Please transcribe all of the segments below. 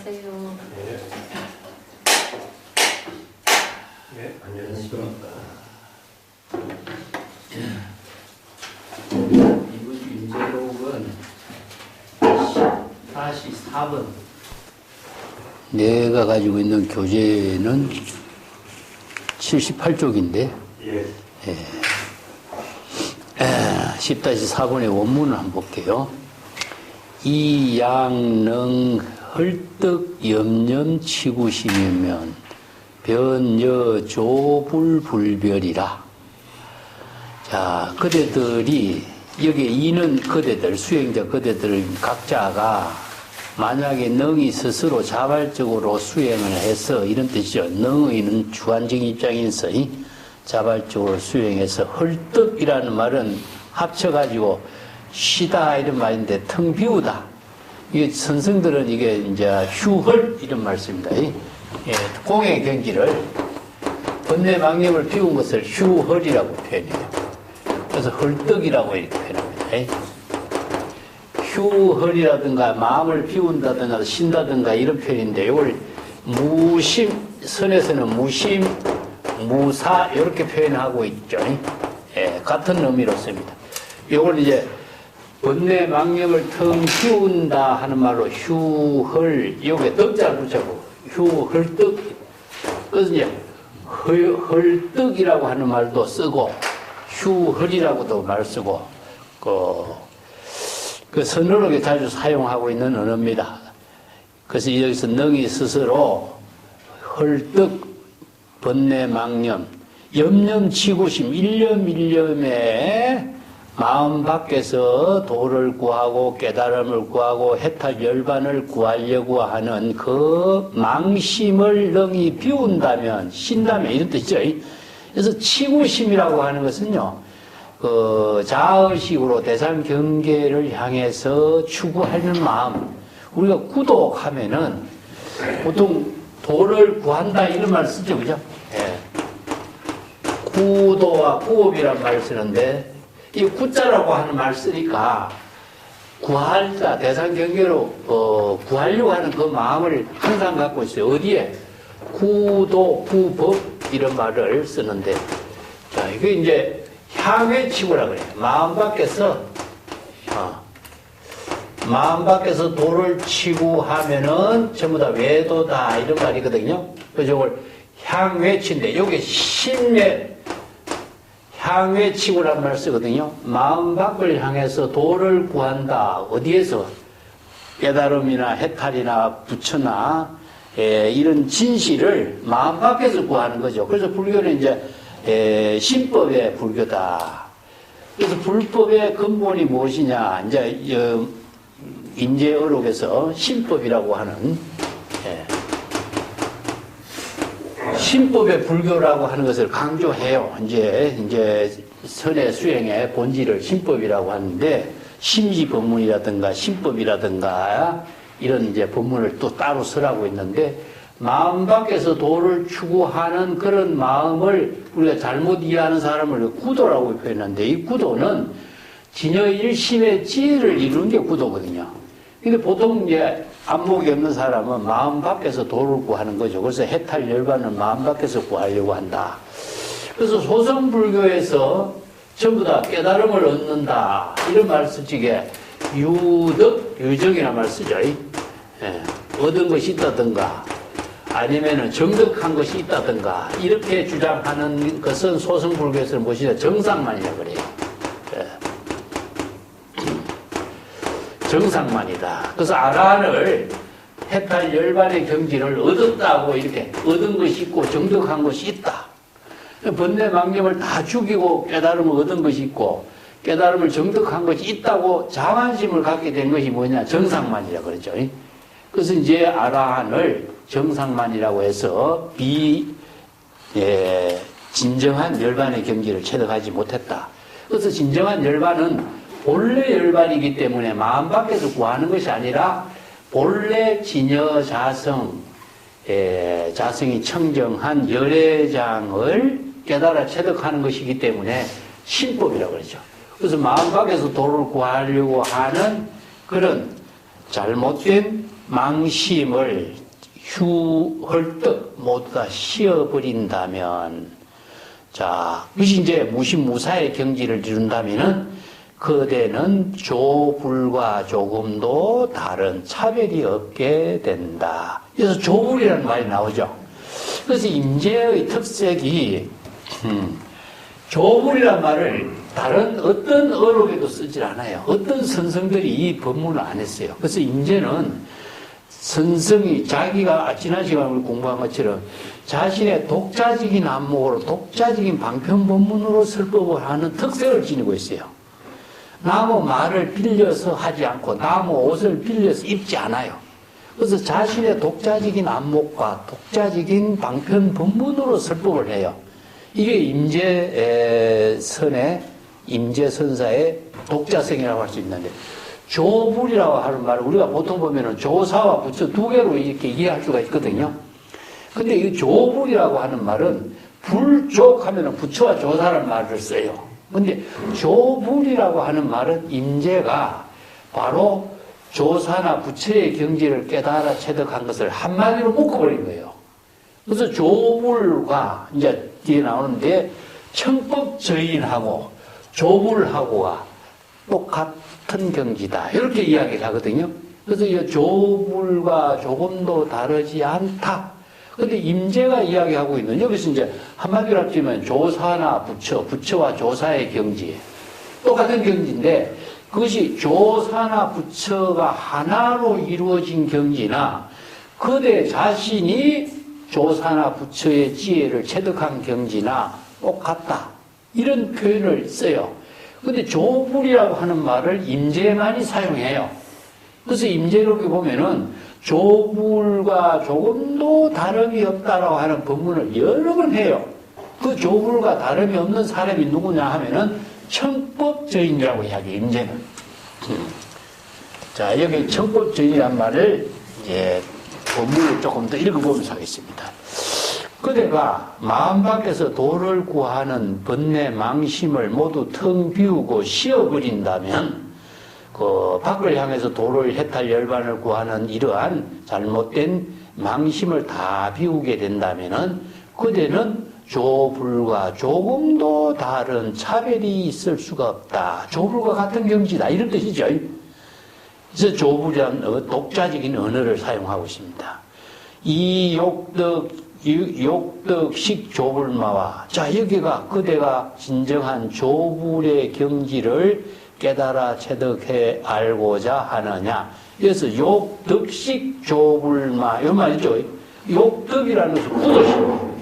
안녕하세요. 네. 네, 안녕하십니까. 이번 인재록은 14번. 내가 가지고 있는 교재는 78쪽인데, 예. 10-4번의 원문을 한번 볼게요. 이양능 헐떡 염념 치구심이면 변여 조불불별이라. 자, 그대들이, 여기 이는 그대들, 수행자 그대들 각자가 만약에 능이 스스로 자발적으로 수행을 해서, 이런 뜻이죠. 능의는 주관적 입장에서 자발적으로 수행해서, 헐떡이라는 말은 합쳐가지고 쉬다 이런 말인데 텅 비우다. 이게 선생들은 이게 이제 휴헐 이런 말씀입니다. 예, 공의 경지를 번뇌망념을 비운 것을 휴헐이라고 표현해요. 그래서 헐떡이라고 이렇게 표현합니다. 휴헐이라든가 마음을 비운다든가 쉰다든가 이런 표현인데, 이걸 무심, 선에서는 무심, 무사 이렇게 표현하고 있죠. 예, 같은 의미로 씁니다. 이걸 이제 번뇌망념을 텅 비운다 하는 말로 휴헐, 여기에 떡자를 붙여고 휴헐떡. 그래서 이제 헐떡이라고 하는 말도 쓰고 휴헐이라고도 말 쓰고 그 선어록에 자주 사용하고 있는 언어입니다. 그래서 여기서 능이 스스로 헐떡, 번뇌망념, 염념치구심, 일념일념에 마음 밖에서 도를 구하고 깨달음을 구하고 해탈 열반을 구하려고 하는 그 망심을 능히 비운다면, 쉰다면 이런 뜻이죠. 그래서 치구심이라고 하는 것은요, 그 자의식으로 대상 경계를 향해서 추구하는 마음. 우리가 구독하면은 보통 도를 구한다 이런 말 쓰죠, 그죠? 예. 구도와 구업이란 말을 쓰는데, 이 구자라고 하는 말 쓰니까 구할자, 대상 경계로 구하려고 하는 그 마음을 항상 갖고 있어요. 어디에? 구도, 구법 이런 말을 쓰는데, 자, 이게 이제 향외치구라 그래요. 마음 밖에서 도를 치구하면은 전부 다 외도다 이런 말이거든요. 그래서 이걸 향외치인데, 여기 향외치구란 말 쓰거든요. 마음 밖을 향해서 도를 구한다. 어디에서? 깨달음이나 해탈이나 부처나 이런 진실을 마음 밖에서 구하는 거죠. 그래서 불교는 이제 신법의 불교다. 그래서 불법의 근본이 무엇이냐? 이제 임재어록에서 신법이라고 하는 신법의 불교라고 하는 것을 강조해요. 이제 선의 수행의 본질을 신법이라고 하는데, 심지 법문이라든가 신법이라든가 이런 이제 법문을 또 따로 쓰라고 있는데, 마음 밖에서 도를 추구하는 그런 마음을 우리가 잘못 이해하는 사람을 구도라고 표현하는데, 이 구도는 진여일심의 지혜를 이루는 게 구도거든요. 근데 보통 이제 안목이 없는 사람은 마음 밖에서 도를 구하는 거죠. 그래서 해탈 열반은 마음 밖에서 구하려고 한다. 그래서 소성불교에서 전부 다 깨달음을 얻는다 이런 말 쓰지게 유덕, 유정이라는 말 쓰죠. 얻은 것이 있다든가 아니면은 정득한 것이 있다든가 이렇게 주장하는 것은 소성불교에서는 무엇이냐? 정상만이라 그래요. 정상만이다. 그래서 아라한을 해탈 열반의 경지를 얻었다고 이렇게 얻은 것이 있고 정득한 것이 있다. 번뇌망념을 다 죽이고 깨달음을 얻은 것이 있고 깨달음을 정득한 것이 있다고 자만심을 갖게 된 것이 뭐냐? 정상만이라 그러죠. 그래서 이제 아라한을 정상만이라고 해서 진정한 열반의 경지를 체득하지 못했다. 그래서 진정한 열반은 본래 열반이기 때문에 마음 밖에서 구하는 것이 아니라 본래 진여 자성, 자성이 청정한 열애장을 깨달아 체득하는 것이기 때문에 신법이라고 그러죠. 그래서 마음 밖에서 도를 구하려고 하는 그런 잘못된 망심을 헐떡 모두 다 씌어버린다면, 자, 그것이 이제 무신무사의 경지를 이룬다면은, 그대는 조불과 조금도 다른 차별이 없게 된다. 그래서 조불이라는 말이 나오죠. 그래서 임재의 특색이, 조불이라는 말을 다른 어떤 어록에도 쓰질 않아요. 어떤 선성들이 이 법문을 안 했어요. 그래서 임재는 선성이 자기가 지난 시간에 우리 공부한 것처럼 자신의 독자적인 안목으로 독자적인 방편법문으로 설법을 하는 특색을 지니고 있어요. 나무 말을 빌려서 하지 않고 나무 옷을 빌려서 입지 않아요. 그래서 자신의 독자적인 안목과 독자적인 방편법문으로 설법을 해요. 이게 임재선사의 독자성이라고 할 수 있는데, 조불이라고 하는 말을 우리가 보통 보면은 조사와 부처 두 개로 이렇게 이해할 수가 있거든요. 근데 이 조불이라고 하는 말은 불족 하면은 부처와 조사라는 말을 써요. 근데 조불이라고 하는 말은 임재가 바로 조사나 부처의 경지를 깨달아 체득한 것을 한마디로 묶어버린 거예요. 그래서 조불과 이제 뒤에 나오는데 청법저인하고 조불하고가 똑같은 경지다. 이렇게 이야기를 하거든요. 그래서 이 조불과 조금도 다르지 않다. 근데 임재가 이야기하고 있는, 여기서 이제 한마디로 합치면 조사나 부처와 조사의 경지. 똑같은 경지인데, 그것이 조사나 부처가 하나로 이루어진 경지나, 그대 자신이 조사나 부처의 지혜를 체득한 경지나 똑같다. 이런 표현을 써요. 근데 조불이라고 하는 말을 임재만이 사용해요. 그래서 임재를 보면은 조불과 조금도 다름이 없다라고 하는 법문을 여러 번 해요. 그 조불과 다름이 없는 사람이 누구냐 하면은 청법저인이라고 이야기해요, 임재는. 자, 여기 청법저인이란 말을 이제 법문을 조금 더 읽어보면서 하겠습니다. 그대가 마음 밖에서 도를 구하는 번뇌 망심을 모두 텅 비우고 씌어버린다면, 그 밖을 향해서 도를 해탈 열반을 구하는 이러한 잘못된 망심을 다 비우게 된다면은 그대는 조불과 조금도 다른 차별이 있을 수가 없다. 조불과 같은 경지다. 이런 뜻이죠. 그래서 조불이라는 독자적인 언어를 사용하고 있습니다. 이 욕덕식 조불마와, 자, 여기가 그대가 진정한 조불의 경지를 깨달아 체득해 알고자 하느냐. 그래서 욕덕식 조불마, 이 말이죠. 욕덕이라는 것을 굳어요.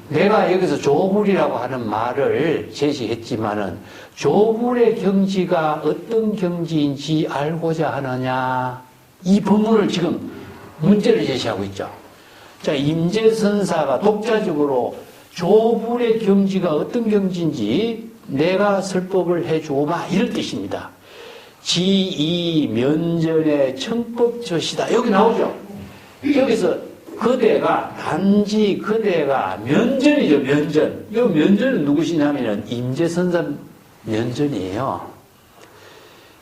내가 여기서 조불이라고 하는 말을 제시했지만은 조불의 경지가 어떤 경지인지 알고자 하느냐. 이 법문을 지금 문제를 제시하고 있죠. 자, 임재선사가 독자적으로 조불의 경지가 어떤 경지인지 내가 설법을 해주고 마, 이런 뜻입니다. 지이 면전의 청법저시다. 여기 나오죠. 여기서 그대가, 단지 그대가 면전이죠, 면전. 이 면전은 누구시냐면 임재선사 면전이에요.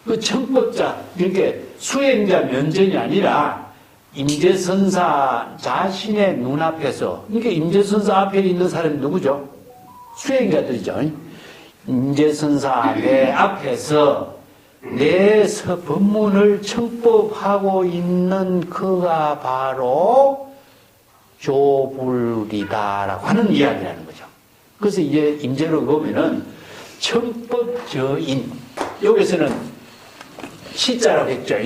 그 청법자, 이렇게 수행자 면전이 아니라 임재선사 자신의 눈앞에서, 그러니까 임재선사 앞에 있는 사람이 누구죠? 수행자들이죠. 임재선사 내 앞에서 내 법문을 청법하고 있는 그가 바로 조불이다라고 하는 이야기라는 거죠. 그래서 이제 임재로 보면은 청법저인, 여기서는 시자라고 했죠.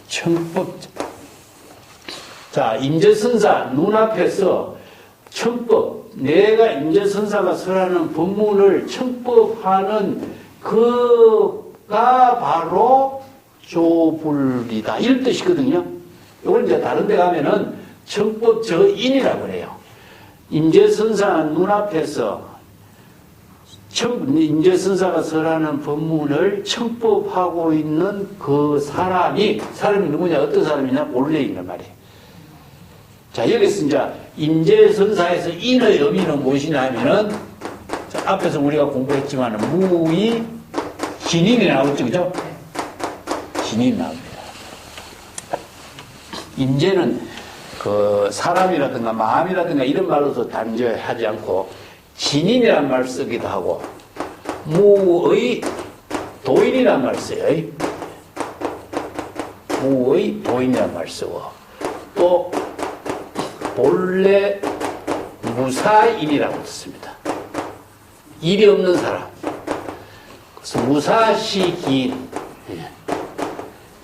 청법. 자, 임재선사 눈앞에서 청법, 내가 임재선사가 설하는 법문을 청법하는 그가 바로 조불이다. 이런 뜻이거든요. 이걸 이제 다른 데 가면은 청법저인이라고 그래요. 임재선사 눈앞에서 임재선사가 설하는 법문을 청법하고 있는 그 사람이 누구냐, 어떤 사람이냐, 본래 있는 말이에요. 자, 여기서 이제 임재선사에서 인의 의미는 무엇이냐 하면은, 자, 앞에서 우리가 공부했지만 무의 진인이 나오죠, 그죠? 진이 나옵니다. 임재는 그 사람이라든가 마음이라든가 이런 말로서 단죄하지 않고 진인이란 말 쓰기도 하고 무의 도인이란 말 써요. 무의 도인이란 말 쓰고 또 본래 무사인이라고 씁니다. 일이 없는 사람. 그래서 무사시기인.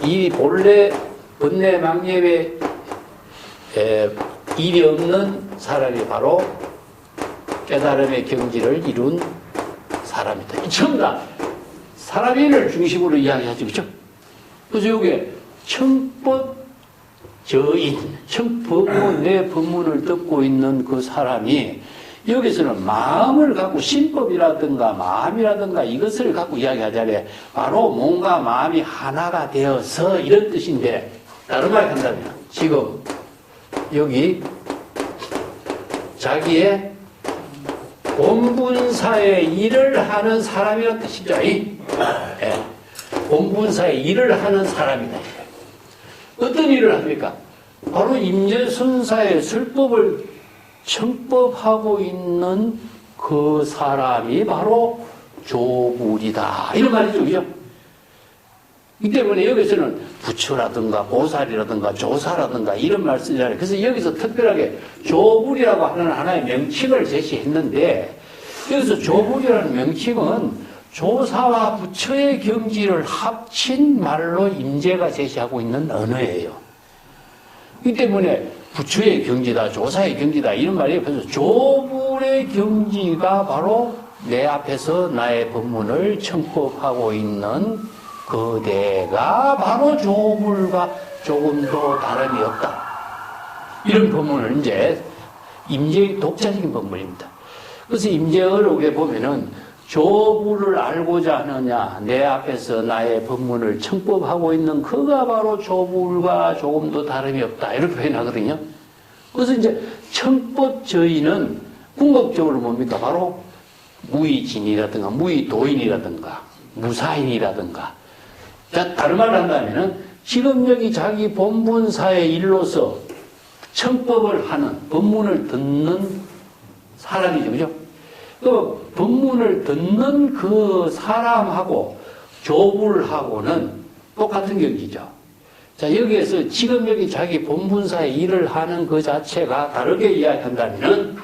이 본래 번뇌 망념에 일이 없는 사람이 바로 깨달음의 경지를 이룬 사람이다. 전부 다 사람인을 중심으로 이야기하죠. 그렇죠? 그래서 이게 청법 저인, 청법문, 내 법문을 듣고 있는 그 사람이 여기서는 마음을 갖고 신법이라든가 마음이라든가 이것을 갖고 이야기하자면 바로 몸과 마음이 하나가 되어서 이런 뜻인데 다른 말 한다면 지금 여기 자기의 본분사에 일을 하는 사람이라는 뜻이죠. 예. 본분사에 일을 하는 사람이다. 어떤 일을 합니까? 바로 임재순사의 술법을 청법하고 있는 그 사람이 바로 조불이다. 이런 말이죠. 그죠? 이 때문에 여기서는 부처라든가 보살이라든가 조사라든가 이런 말 쓰잖아요. 그래서 여기서 특별하게 조불이라고 하는 하나의 명칭을 제시했는데 여기서 조불이라는 명칭은 조사와 부처의 경지를 합친 말로 임재가 제시하고 있는 언어예요. 이 때문에 부처의 경지다, 조사의 경지다 이런 말이에요. 그래서 조불의 경지가 바로 내 앞에서 나의 법문을 청법하고 있는 그대가 바로 조불과 조금도 다름이 없다. 이런 법문을 이제 임재의 독자적인 법문입니다. 그래서 임재어록에 보면은 조불을 알고자 하느냐, 내 앞에서 나의 법문을 청법하고 있는 그가 바로 조불과 조금도 다름이 없다. 이렇게 표현하거든요. 그래서 이제 청법저인은 궁극적으로 뭡니까? 바로 무의진이라든가 무의도인이라든가 무사인이라든가. 자, 다른 말을 한다면은 지금 여기 자기 본분사의 일로서 청법을 하는, 법문을 듣는 사람이죠. 그죠? 그 법문을 듣는 그 사람하고 조불하고는 똑같은 경지죠. 자, 여기에서 지금 여기 자기 본분사의 일을 하는 그 자체가 다르게 이야기한다면은,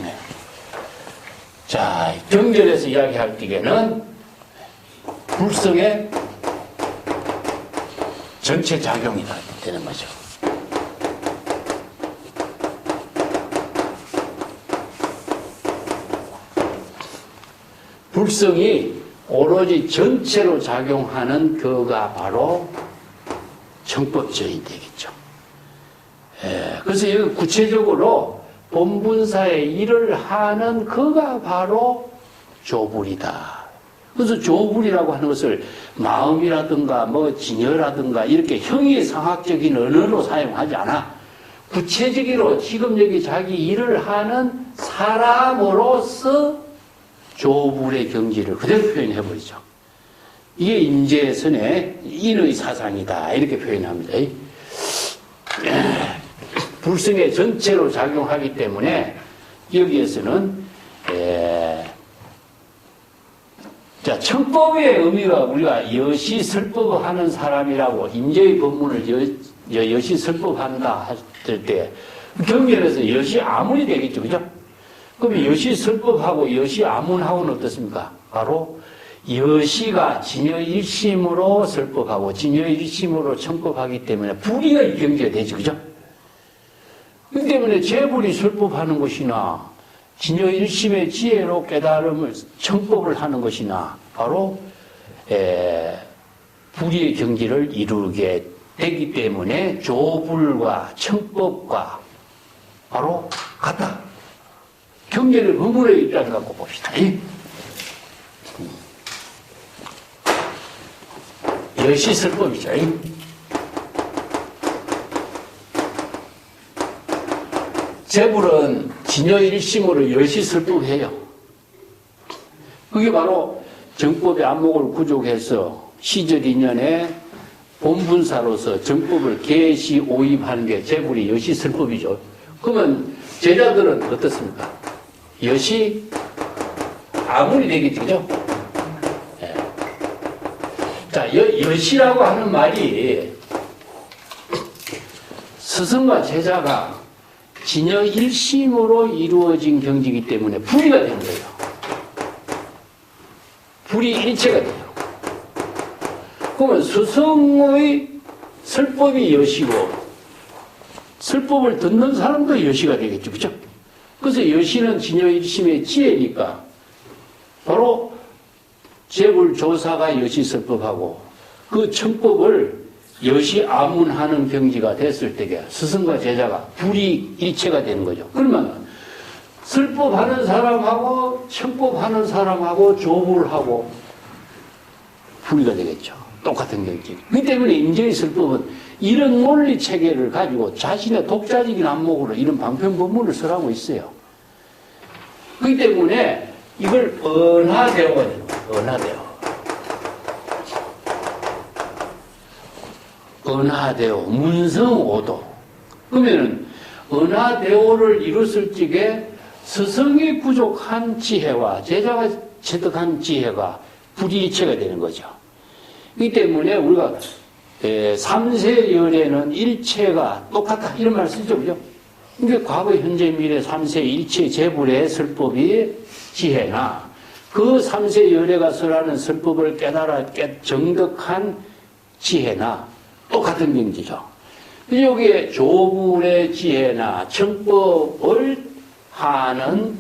네. 자, 경전에서 이야기할 때에는 불성의 전체 작용이다 되는 거죠. 불성이 오로지 전체로 작용하는 그가 바로 청법저인 되겠죠. 그래서 여기 구체적으로 본분사의 일을 하는 그가 바로 조불이다. 그래서 조불이라고 하는 것을 마음이라든가 뭐 진여라든가 이렇게 형이상학적인 언어로 사용하지 않아. 구체적으로 지금 여기 자기 일을 하는 사람으로서 조불의 경지를 그대로 표현해버리죠. 이게 임재선의 인의 사상이다. 이렇게 표현합니다. 불성의 전체로 작용하기 때문에 여기에서는 자, 청법의 의미가 우리가 여시설법을 하는 사람이라고 임재의 법문을 여시설법한다 했을 때 경전에서 여시아문이 되겠죠. 그죠? 그럼 여시설법하고 여시아문하고는 어떻습니까? 바로 여시가 진여일심으로 설법하고 진여일심으로 청법하기 때문에 불이가 이 경지가 되죠. 그죠? 그렇기 때문에 재불이 설법하는 것이나 진여일심의 지혜로 깨달음을 청법을 하는 것이나 바로 불의의 경지를 이루게 되기 때문에 조불과 청법과 바로 같다. 경계를 의문에 있다는 걸 갖고 봅시다. 여시설법이죠. 재불은 진여일심으로 여시설법해요. 그게 바로 정법의 안목을 구족해서 시절 인연에 본분사로서 정법을 계시 오입하는 게 재불이 여시 설법이죠. 그러면 제자들은 어떻습니까? 여시 아무리 되겠죠, 그죠? 예. 자, 여시라고 하는 말이 스승과 제자가 진여 일심으로 이루어진 경지이기 때문에 불이가 되는 거예요. 불이 일체가 돼요. 그러면 스승의 설법이 여시고 설법을 듣는 사람도 여시가 되겠죠. 그죠? 그래서 여시는 진여일심의 지혜니까 바로 재불조사가 여시 설법하고 그 청법을 여시 아문하는 경지가 됐을 때에 스승과 제자가 불이 일체가 되는 거죠. 그러면 설법하는 사람하고 청법하는 사람하고 조불하고 불이가 되겠죠. 똑같은 경지. 그렇기 때문에 임재의 설법은 이런 논리 체계를 가지고 자신의 독자적인 안목으로 이런 방편법문을 설하고 있어요. 그렇기 때문에 이걸 언하대오거든요. 언하대오. 언하대오, 문성오도. 그러면은 언하대오를 이뤘을 적에 스승이 부족한 지혜와 제자가 체득한 지혜가 불이일체가 되는 거죠. 그렇기 때문에 우리가 삼세열에는 일체가 똑같다 이런 말 쓰죠, 그죠? 그러니까 과거, 현재, 미래 삼세 일체 재불의 설법이 지혜나 그 삼세열애가 설하는 설법을 깨달아 정득한 지혜나 똑같은 경지죠. 여기에 조불의 지혜나 청법을 하는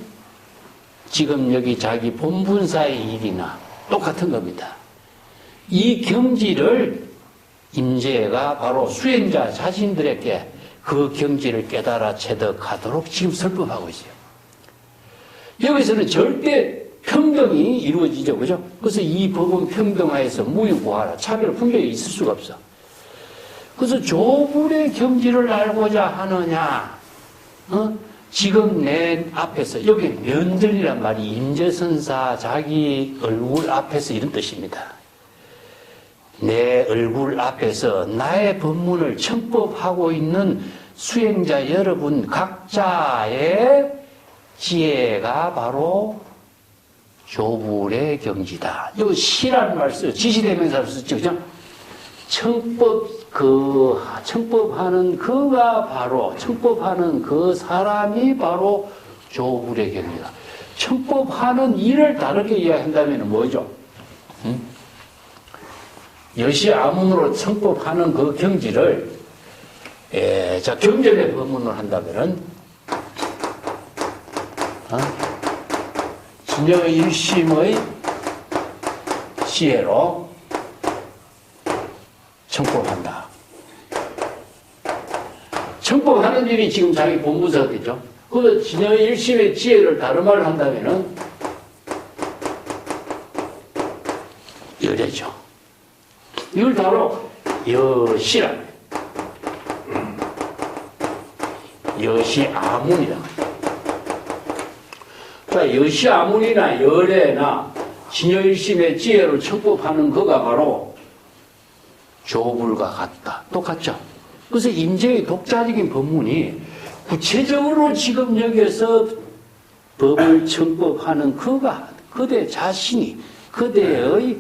지금 여기 자기 본분사의 일이나 똑같은 겁니다. 이 경지를 임재가 바로 수행자 자신들에게 그 경지를 깨달아 체득하도록 지금 설법하고 있어요. 여기서는 절대 평등이 이루어지죠. 그죠? 그래서 이 법은 평등하여서 무유고하라. 차별 분별이 있을 수가 없어. 그래서 조불의 경지를 알고자 하느냐, 지금 내 앞에서, 여기 면들이란 말이 임재선사 자기 얼굴 앞에서 이런 뜻입니다. 내 얼굴 앞에서 나의 법문을 청법하고 있는 수행자 여러분 각자의 지혜가 바로 조불의 경지다. 이거 시라는 말 써요. 지시대명사로 썼죠. 그죠? 청법하는 그가 바로, 청법하는 그 사람이 바로 조불의 경지다. 청법하는 일을 다르게 이야기한다면 뭐죠? 여시 아문으로 청법하는 그 경지를, 자, 경전의 법문을 한다면은, 진여일심의 지혜로 청법한다. 청법하는 일이 지금 자기 본분사겠죠. 그래서 진여일심의 지혜를 다른 말로 한다면은, 열애죠. 이걸 바로 여시라. 여시아문이라. 자, 여시아문이나 열애나 진여일심의 지혜를 청법하는 그가 바로 조불과 같다. 똑같죠? 그래서 임재의 독자적인 법문이 구체적으로 지금 여기에서 법을 청법하는 그가, 그대 자신이, 그대의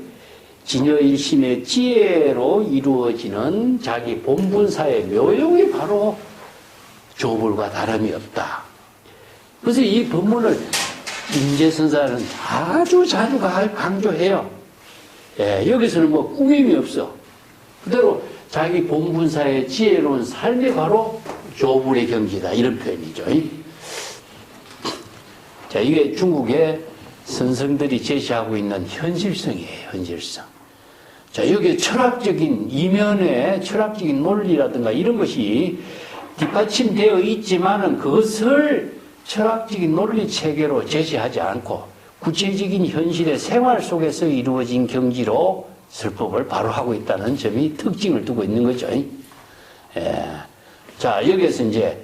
진여일심의 지혜로 이루어지는 자기 본분사의 묘용이 바로 조불과 다름이 없다. 그래서 이 법문을 임재선사는 아주 자주 강조해요. 여기서는 뭐 꾸밈이 없어. 그대로 자기 본분사의 지혜로운 삶이 바로 조불의 경지다. 이런 표현이죠. 자, 이게 중국의 선성들이 제시하고 있는 현실성이에요. 현실성. 자, 여기에 철학적인 이면에 철학적인 논리라든가 이런 것이 뒷받침되어 있지만은 그것을 철학적인 논리 체계로 제시하지 않고 구체적인 현실의 생활 속에서 이루어진 경지로 설법을 바로 하고 있다는 점이 특징을 두고 있는 거죠. 자, 여기에서 이제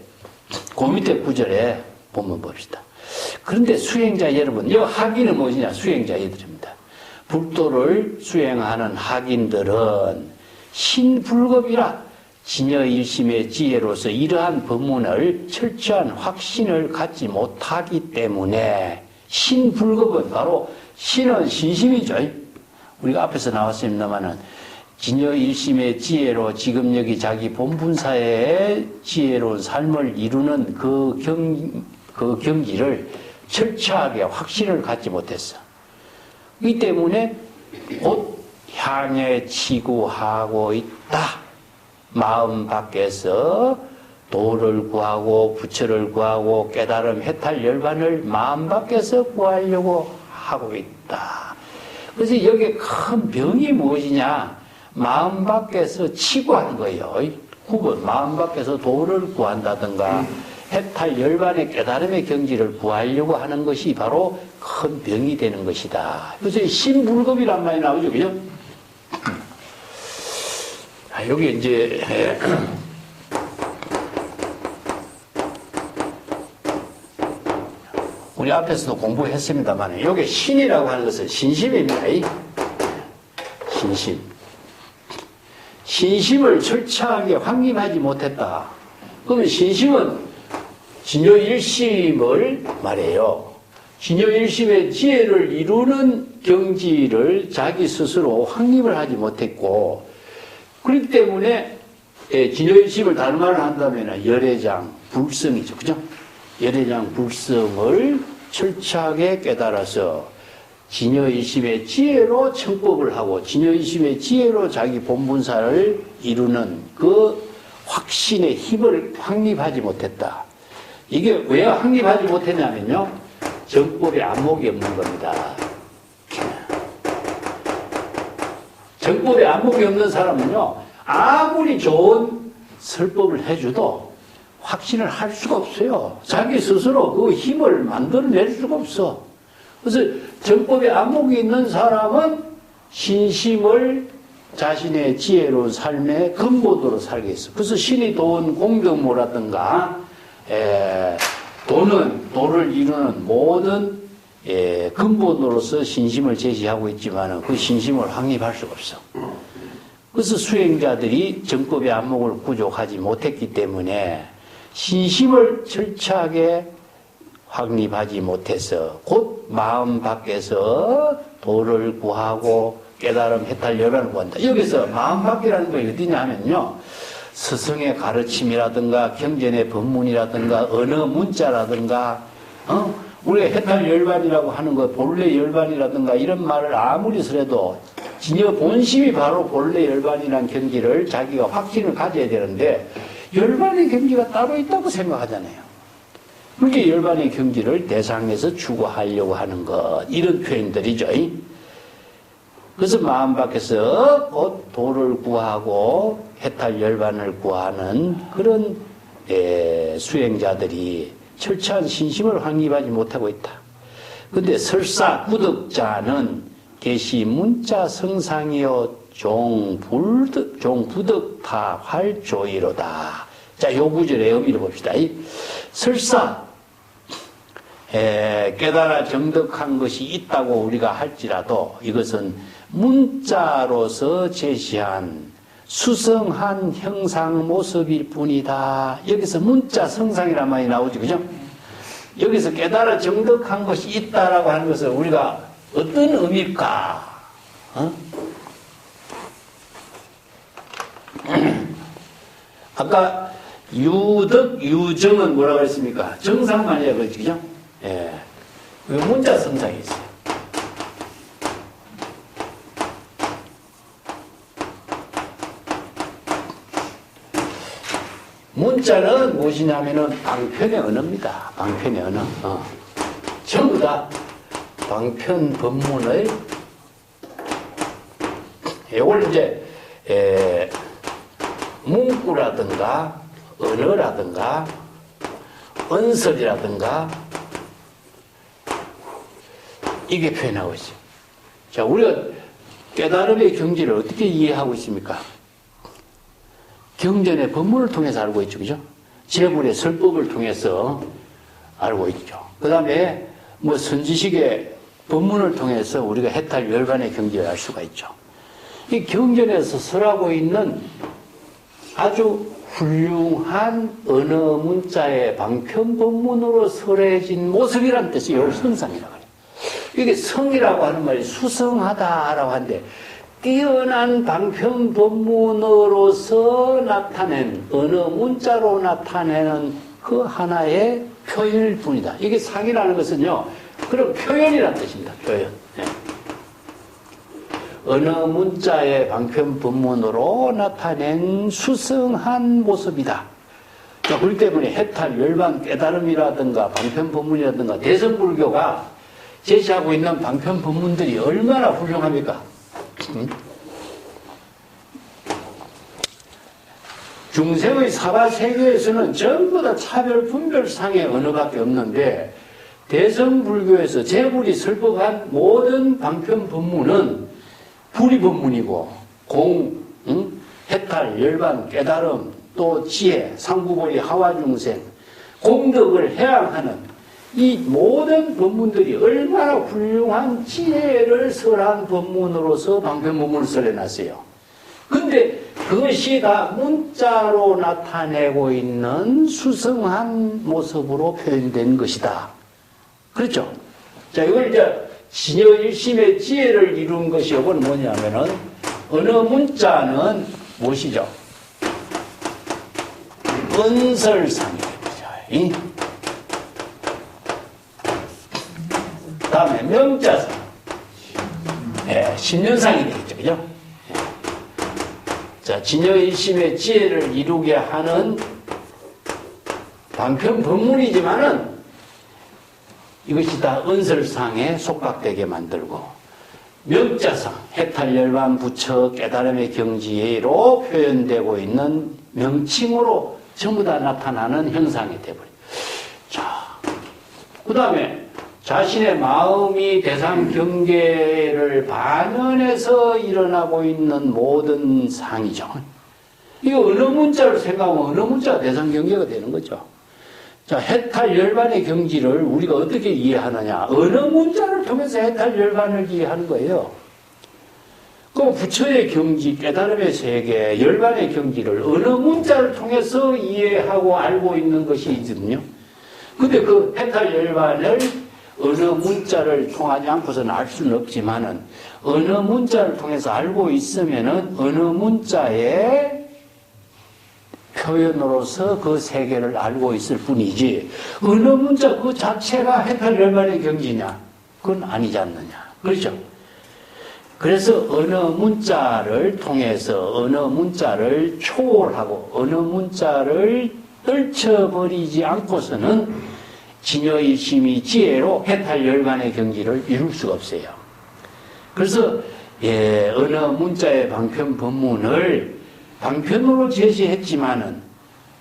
그 밑에 구절에 보면 봅시다. 그런데 수행자 여러분, 이 학인은 무엇이냐? 수행자 얘들입니다. 불도를 수행하는 학인들은 신불급이라 진여일심의 지혜로서 이러한 법문을 철저한 확신을 갖지 못하기 때문에 신불급은 바로 신은 신심이죠. 우리가 앞에서 나왔습니다마는 진여일심의 지혜로 지금 여기 자기 본분사의 지혜로운 삶을 이루는 그 경지를 철저하게 확신을 갖지 못했어. 이 때문에 곧 향해 치구하고 있다. 마음 밖에서 도를 구하고 부처를 구하고 깨달음 해탈 열반을 마음 밖에서 구하려고 하고 있다. 그래서 여기에 큰 병이 무엇이냐? 마음 밖에서 치구하는 거예요. 혹은 마음 밖에서 도를 구한다든가 해탈 열반의 깨달음의 경지를 구하려고 하는 것이 바로 큰 병이 되는 것이다. 그래서 신불급이란 말이 나오죠. 그죠? 여기 이제 우리 앞에서도 공부했습니다만 여기 신이라고 하는 것은 신심입니다. 신심. 신심을 철저하게 확립하지 못했다. 그러면 신심은 진여일심을 말해요. 진여일심의 지혜를 이루는 경지를 자기 스스로 확립을 하지 못했고, 그렇기 때문에 진여일심을 다른 말을 한다면 열애장 불성이죠. 그죠? 열애장 불성을 철저하게 깨달아서 진여일심의 지혜로 청법을 하고 진여일심의 지혜로 자기 본분사를 이루는 그 확신의 힘을 확립하지 못했다. 이게 왜 확립하지 못했냐면요, 정법에 안목이 없는 겁니다. 정법에 안목이 없는 사람은요, 아무리 좋은 설법을 해줘도 확신을 할 수가 없어요. 자기 스스로 그 힘을 만들어낼 수가 없어. 그래서 정법에 안목이 있는 사람은 신심을 자신의 지혜로운 삶의 근본으로 살겠어. 그래서 신이 도운 공덕모라든가 도를 이루는 모든 근본으로서 신심을 제시하고 있지만 그 신심을 확립할 수가 없어. 그래서 수행자들이 정법의 안목을 구족하지 못했기 때문에 신심을 철저하게 확립하지 못해서 곧 마음 밖에서 도를 구하고 깨달음 해탈 열반을 구한다. 여기서 마음 밖이라는 게 어디냐 하면요, 스승의 가르침이라든가 경전의 법문이라든가 언어 문자라든가 우리가 해탈 열반이라고 하는 거 본래 열반이라든가 이런 말을 아무리 쓰래도 진여 본심이 바로 본래 열반이라는 경지를 자기가 확신을 가져야 되는데 열반의 경지가 따로 있다고 생각하잖아요. 그게 열반의 경지를 대상에서 추구하려고 하는 것, 이런 표현들이죠. 그래서 마음 밖에서 곧 도를 구하고 해탈 열반을 구하는 그런 수행자들이 철저한 신심을 확립하지 못하고 있다. 그런데 설사 구덕자는 계시 문자 성상이요 종부덕타 활조이로다. 자, 요 구절의 의미를 봅시다. 설사 깨달아 정덕한 것이 있다고 우리가 할지라도 이것은 문자로서 제시한 수성한 형상 모습일 뿐이다. 여기서 문자 성상이란 말이 나오죠. 그죠? 여기서 깨달아 정덕한 것이 있다라고 하는 것은 우리가 어떤 의미일까? 아까 유덕, 유정은 뭐라고 했습니까? 정상만이야, 그죠? 예. 문자 성상이 있어요. 문자는 무엇이냐면은 방편의 언어입니다. 방편의 언어. 전부 다 방편 법문의 이걸 이제 문구라든가 언어라든가 언설이라든가 이게 표현하고 있어요. 자, 우리가 깨달음의 경지를 어떻게 이해하고 있습니까? 경전의 법문을 통해서 알고 있죠. 그죠? 제불의 설법을 통해서 알고 있죠. 그 다음에 뭐 선지식의 법문을 통해서 우리가 해탈 열반의 경지를 알 수가 있죠. 이 경전에서 설하고 있는 아주 훌륭한 언어 문자의 방편 본문으로 설해진 모습이란 뜻이 요 성상이라고 해요. 이게 성이라고 하는 말이 수성하다라고 하는데 뛰어난 방편 본문으로서 나타낸 언어 문자로 나타내는 그 하나의 표현일 뿐이다. 이게 상이라는 것은요, 그런 표현이라는 뜻입니다. 표현. 네. 언어 문자의 방편 본문으로 나타낸 수성한 모습이다. 자, 그렇기 때문에 해탈, 열반, 깨달음이라든가 방편 본문이라든가 대성불교가 제시하고 있는 방편 본문들이 얼마나 훌륭합니까? 중생의 사바세계에서는 전부 다 차별, 분별상의 언어밖에 없는데 대성불교에서 제불이 설법한 모든 방편 본문은 불이 본문이고 해탈, 열반, 깨달음, 또 지혜, 상부보리, 하와중생, 공덕을 해양하는 이 모든 본문들이 얼마나 훌륭한 지혜를 설한 본문으로서 방편 본문을 설해놨어요. 근데 그것이 다 문자로 나타내고 있는 수성한 모습으로 표현된 것이다. 그렇죠? 자, 이걸 이제 진여일심의 지혜를 이룬 것이 이건 뭐냐면은 언어 문자는 무엇이죠? 은설상이 되죠. 다음에 명자상. 네, 신년상이 되겠죠. 그죠? 자, 진여일심의 지혜를 이루게 하는 방편 법문이지만은 이것이 다 은설상에 속박되게 만들고 명자상, 해탈열반 부처 깨달음의 경지로 표현되고 있는 명칭으로 전부 다 나타나는 형상이 되어버려요. 자, 그 다음에 자신의 마음이 대상 경계를 반연해서 일어나고 있는 모든 상이죠. 이거 언어 문자를 생각하면 언어 문자가 대상 경계가 되는 거죠. 자, 해탈 열반의 경지를 우리가 어떻게 이해하느냐? 언어 문자를 통해서 해탈 열반을 이해하는 거예요. 그 부처의 경지, 깨달음의 세계, 열반의 경지를 언어 문자를 통해서 이해하고 알고 있는 것이 있거든요. 근데 그 해탈 열반을 언어 문자를 통하지 않고서는 알 수는 없지만은 언어 문자를 통해서 알고 있으면은 언어 문자의 표현으로서 그 세계를 알고 있을 뿐이지 언어 문자 그 자체가 해탈 열반의 경지냐? 그건 아니지 않느냐? 그렇죠? 그래서 언어 문자를 통해서 언어 문자를 초월하고 언어 문자를 떨쳐버리지 않고서는 진여일심이 지혜로 해탈 열반의 경지를 이룰 수가 없어요. 그래서 언어 문자의 방편 법문을 방편으로 제시했지만은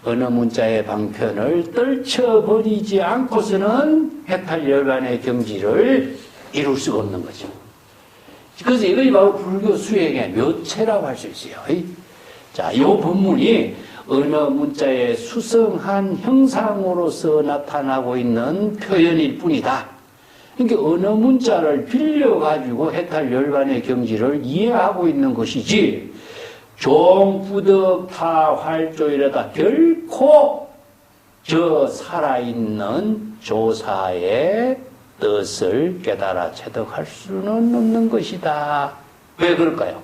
언어 문자의 방편을 떨쳐버리지 않고서는 해탈 열반의 경지를 이룰 수가 없는 거죠. 그래서 이것이 바로 불교 수행의 묘체라고 할 수 있어요. 자, 이 법문이 언어 문자의 수성한 형상으로서 나타나고 있는 표현일 뿐이다. 그러니까 언어 문자를 빌려가지고 해탈 열반의 경지를 이해하고 있는 것이지 종부덕 타활조이라다 결코 저 살아있는 조사의 뜻을 깨달아 체득할 수는 없는 것이다. 왜 그럴까요?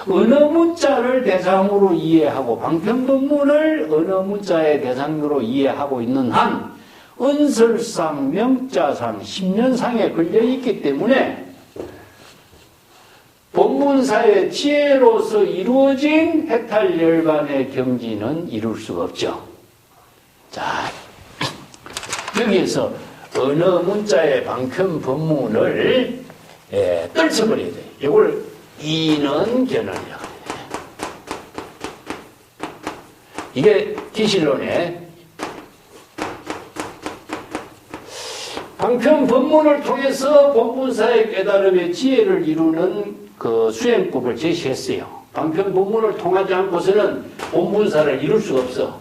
언어 문자를 대상으로 이해하고 방편법문을 언어 문자의 대상으로 이해하고 있는 한 은설상, 명자상, 십년상에 걸려있기 때문에 본문사의 지혜로서 이루어진 해탈 열반의 경지는 이룰 수가 없죠. 자, 여기에서 언어 문자의 방편 법문을 떨쳐버려야 돼요. 이걸 이는 견언이라고 해요. 이게 기실론의 방편 법문을 통해서 본문사의 깨달음의 지혜를 이루는 그 수행법을 제시했어요. 방편 법문을 통하지 않고서는 본문사를 이룰 수가 없어.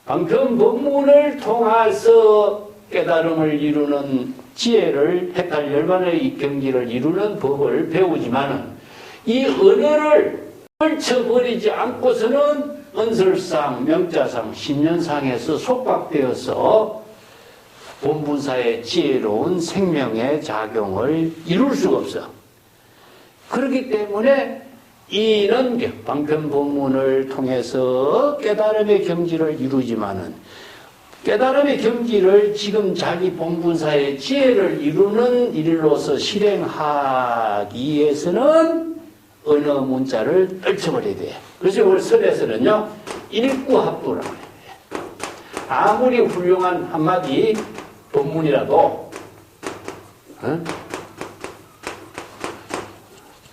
방편 법문을 통해서 깨달음을 이루는 지혜를 해탈 열반의 경지를 이루는 법을 배우지만은 이 언어를 떨쳐버리지 않고서는 언설상, 명자상, 신년상에서 속박되어서 본분사의 지혜로운 생명의 작용을 이룰 수가 없어. 그렇기 때문에 이는 방편법문을 통해서 깨달음의 경지를 이루지만은 깨달음의 경지를 지금 자기 본분사의 지혜를 이루는 일로서 실행하기 위해서는 언어 문자를 떨쳐버려야 돼. 그래서 오늘 설에서는요, 일구합도라고 해요. 아무리 훌륭한 한마디 법문이라도,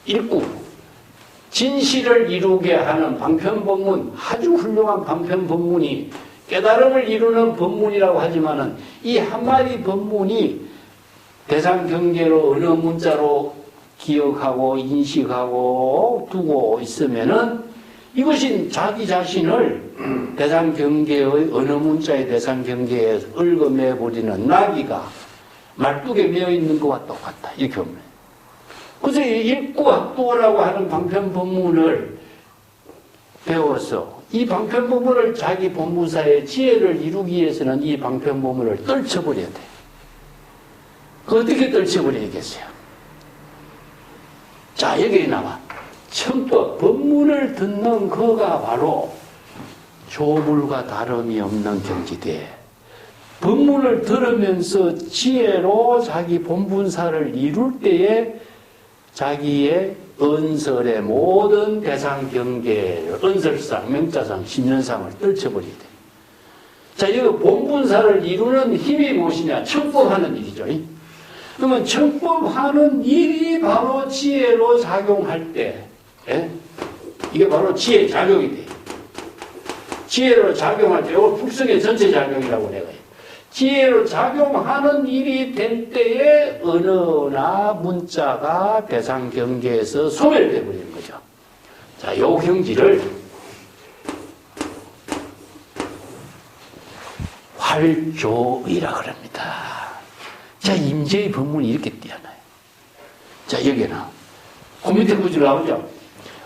일구, 진실을 이루게 하는 방편법문, 아주 훌륭한 방편법문이 깨달음을 이루는 법문이라고 하지만은 이 한마디 법문이 대상 경계로 언어 문자로 기억하고 인식하고 두고 있으면은 이것이 자기 자신을 대상 경계의 어느 문자의 대상 경계에 얽어매 버리는 나귀가 말뚝에 매어 있는 것과 똑같다. 이렇게 보면. 그래서 일구합도라고 하는 방편법문을 배워서 이 방편법문을 자기 본문사의 지혜를 이루기 위해서는 이 방편법문을 떨쳐버려야 돼. 그 어떻게 떨쳐버리겠어요? 자, 여기 나와. 청법, 법문을 듣는 그가 바로 조불과 다름이 없는 경지대. 법문을 들으면서 지혜로 자기 본분사를 이룰 때에 자기의 언설의 모든 대상 경계를 언설상, 명자상, 신년상을 떨쳐버리게 돼. 자, 여기 본분사를 이루는 힘이 무엇이냐? 청법하는 일이죠. 그러면 청법하는 일이 바로 지혜로 작용할 때, 이게 바로 지혜 작용이 돼. 지혜로 작용할 때, 이거 북성의 전체 작용이라고 내가 해요. 지혜로 작용하는 일이 될 때에 언어나 문자가 대상 경계에서 소멸되어 버리는 거죠. 자, 요 경지를 활조의라 그럽니다. 자, 임재의 법문이 이렇게 뛰어나요. 자, 여기나 그 밑에 구절 나오죠.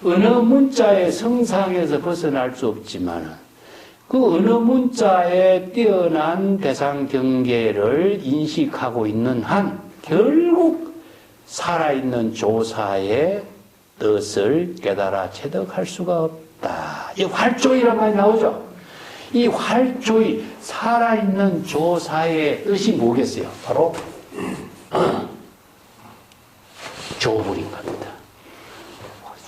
어느 문자의 성상에서 벗어날 수 없지만 그 어느 문자의 뛰어난 대상 경계를 인식하고 있는 한 결국 살아있는 조사의 뜻을 깨달아 체득할 수가 없다. 이 활조이란 말이 나오죠. 이 활조이, 살아있는 조사의 뜻이 뭐겠어요? 바로 조불인 겁니다.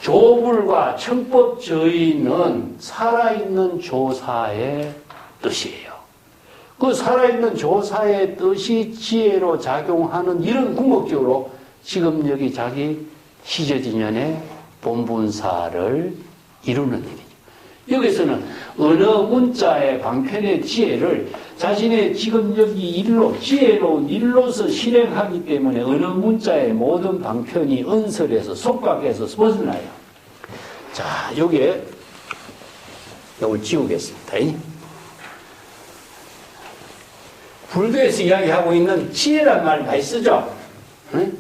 조불과 청법저의는 살아있는 조사의 뜻이에요. 그 살아있는 조사의 뜻이 지혜로 작용하는 이런 궁극적으로 지금 여기 자기 시저진연의 본분사를 이루는 일이죠. 여기서는 어느 문자의 방편의 지혜를 자신의 지금 여기 일로, 지혜로운 일로서 실행하기 때문에 어느 문자의 모든 방편이 언설에서, 속박에서 벗어나요. 자, 요게, 요걸 지우겠습니다. 불교에서 이야기하고 있는 지혜란 말 많이 쓰죠? 응?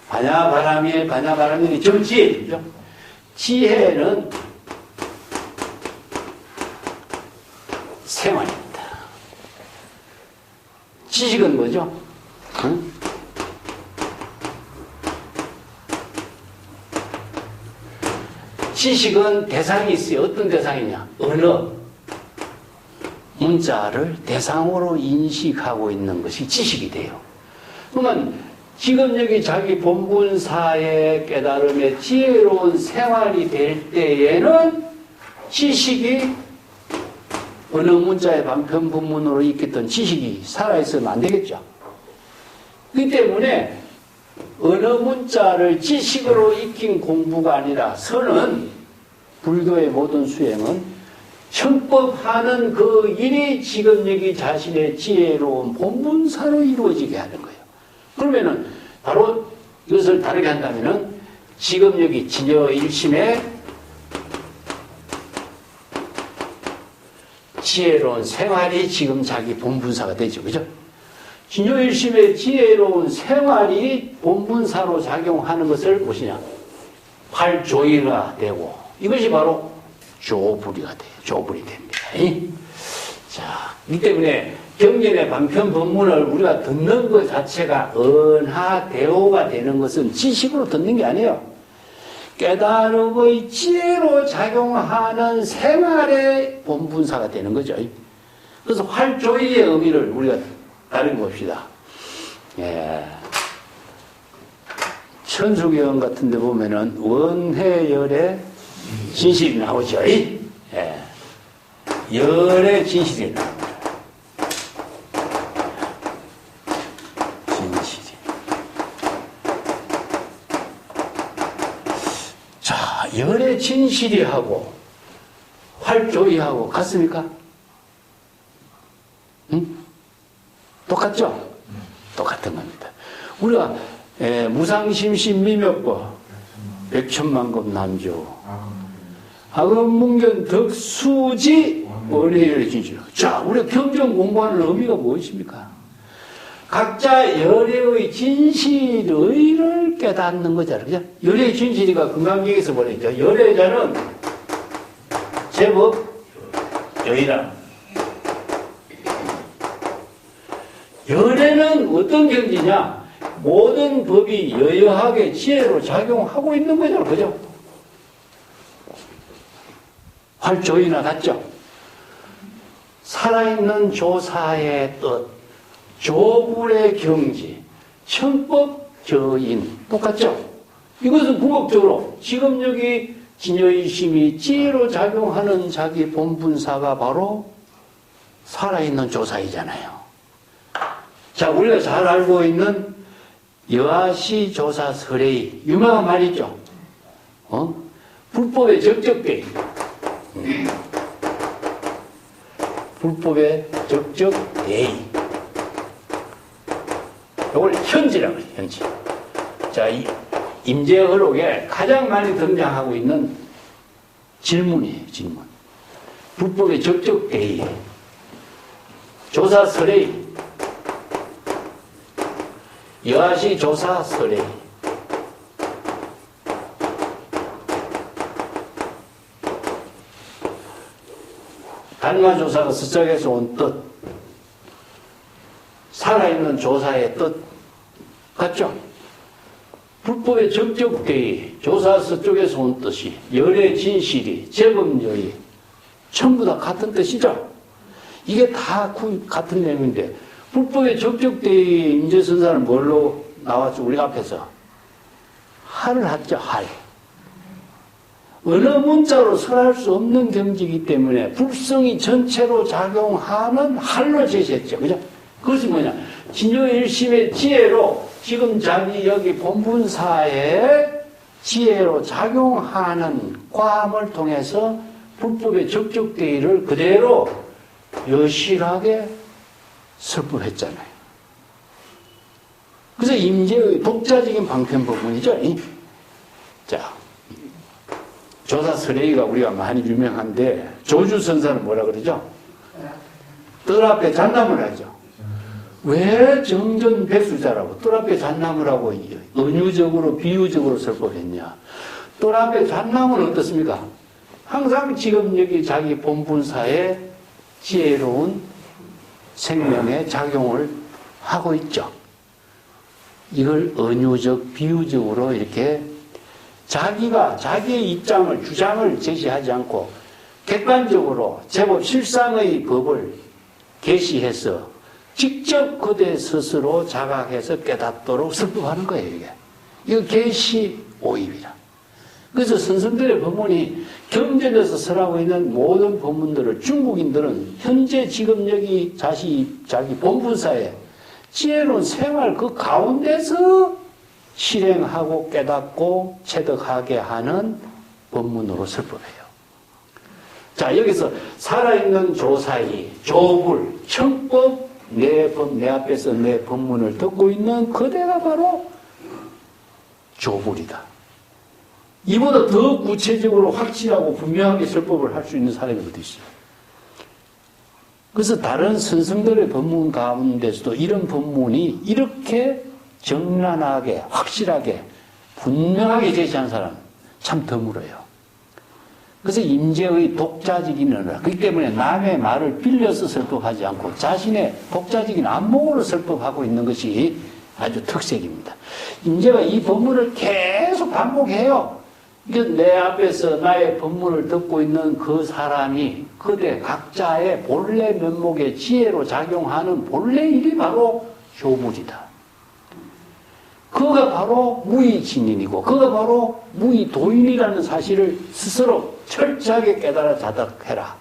반야바람이 정지혜죠. 지혜는 생활입니다. 지식은 뭐죠? 응? 지식은 대상이 있어요. 어떤 대상이냐? 언어, 문자를 대상으로 인식하고 있는 것이 지식이 돼요. 그러면 지금 여기 자기 본분사의 깨달음의 지혜로운 생활이 될 때에는 지식이 어느 문자의 방편본문으로 익혔던 지식이 살아있으면 안 되겠죠. 그렇기 때문에 어느 문자를 지식으로 익힌 공부가 아니라 선은 불교의 모든 수행은 청법하는 그 일이 지금 여기 자신의 지혜로운 본분사로 이루어지게 하는 거예요. 그러면은 바로 이것을 다르게 한다면은 지금 여기 진여 일심의 지혜로운 생활이 지금 자기 본분사가 되죠. 그죠? 진요일심의 지혜로운 생활이 본분사로 작용하는 것을 무엇이냐? 활조의가 되고 이것이 바로 조불이가 돼요. 조불이 됩니다. 자, 이 때문에 경전의 반편 법문을 우리가 듣는 것 자체가 언하대오가 되는 것은 지식으로 듣는 게 아니에요. 깨달음의 지혜로 작용하는 생활의 본분사가 되는 거죠. 그래서 활조의의 의미를 우리가 다르게 봅시다. 예. 천수경 같은 데 보면은 원해열의 진실이 나오죠. 예. 열의 진실이 나옵니다. 진실이. 자, 열의 진실이 하고 활조의하고 같습니까? 응? 똑같죠? 똑같은 겁니다. 우리가 무상심신미묘법 백천만급 남조 학업문견 덕수지 원해열의 진실. 자, 우리가 경전 공부하는 의미가 무엇입니까? 각자 열애의 진실의를 깨닫는 거잖아요. 그죠? 열애의 진실이가 금강경에서 보내죠. 열애자는 제법 여의라. 열애는 어떤 경지냐? 모든 법이 여여하게 지혜로 작용하고 있는 거죠. 그죠? 활조이나 같죠? 살아있는 조사의 뜻, 조불의 경지, 천법저인 똑같죠? 이것은 궁극적으로 지금 여기 진여의심이 지혜로 작용하는 자기 본분사가 바로 살아있는 조사이잖아요. 자, 우리가 잘 알고 있는 여하시 조사 설의 유명한 말이죠. 불법의 적적대의. 불법의 적적대의. 이걸 현지라고 해요. 현지. 자, 이 임재허록에 가장 많이 등장하고 있는 질문이에요. 질문. 불법의 적적대의. 조사 설의. 여하시 조사 설의. 단마조사가 서쪽에서 온 뜻, 살아있는 조사의 뜻 같죠? 불법의 적적대의, 조사 서쪽에서 온 뜻이, 열의 진실이, 제법여의 전부 다 같은 뜻이죠? 이게 다 같은 내용인데 불법의 적적대의 임재선사는 뭘로 나왔죠? 우리 앞에서 할을 했죠. 할. 어느 문자로 설할 수 없는 경지이기 때문에 불성이 전체로 작용하는 할로 제시했죠. 그죠? 그것이 뭐냐? 진요일심의 지혜로 지금 자기 여기 본분사의 지혜로 작용하는 과함을 통해서 불법의 적적대의를 그대로 여실하게 설법했잖아요. 그래서 임재의 독자적인 방편법문이죠. 자, 조사 설의가 우리가 많이 유명한데 조주선사는 뭐라 그러죠? 뜰 앞에 잣나무를 하죠. 왜 정전백수자라고 뜰 앞에 잣나무라고 은유적으로 비유적으로 설법했냐? 뜰 앞에 잣나무는 어떻습니까? 항상 지금 여기 자기 본분사에 지혜로운 생명의 작용을 하고 있죠. 이걸 은유적, 비유적으로 이렇게 자기가 자기의 입장을, 주장을 제시하지 않고 객관적으로 제법 실상의 법을 계시해서 직접 그대 스스로 자각해서 깨닫도록 설법하는 거예요, 이게. 이거 계시 오입이라. 그래서 선생들의 법문이 경전에서 설하고 있는 모든 법문들을 중국인들은 현재 지금 여기 자기 본분사에 지혜로운 생활 그 가운데서 실행하고 깨닫고 체득하게 하는 법문으로 설법해요. 자, 여기서 살아있는 조사이, 조불, 청법, 내 앞에서 내 법문을 듣고 있는 그대가 바로 조불이다. 이보다 더 구체적으로 확실하고 분명하게 설법을 할 수 있는 사람이 어디 있어요? 그래서 다른 선생들의 법문 가운데서도 이런 법문이 이렇게 정란하게, 확실하게, 분명하게 제시한 사람 참 드물어요. 그래서 임재의 독자적인 언어, 그렇기 때문에 남의 말을 빌려서 설법하지 않고 자신의 독자적인 안목으로 설법하고 있는 것이 아주 특색입니다. 임재가 이 법문을 계속 반복해요. 내 앞에서 나의 법문을 듣고 있는 그 사람이 그대 각자의 본래 면목의 지혜로 작용하는 본래 일이 바로 조물이다. 그가 바로 무의진인이고 그가 바로 무의도인이라는 사실을 스스로 철저하게 깨달아 자각해라.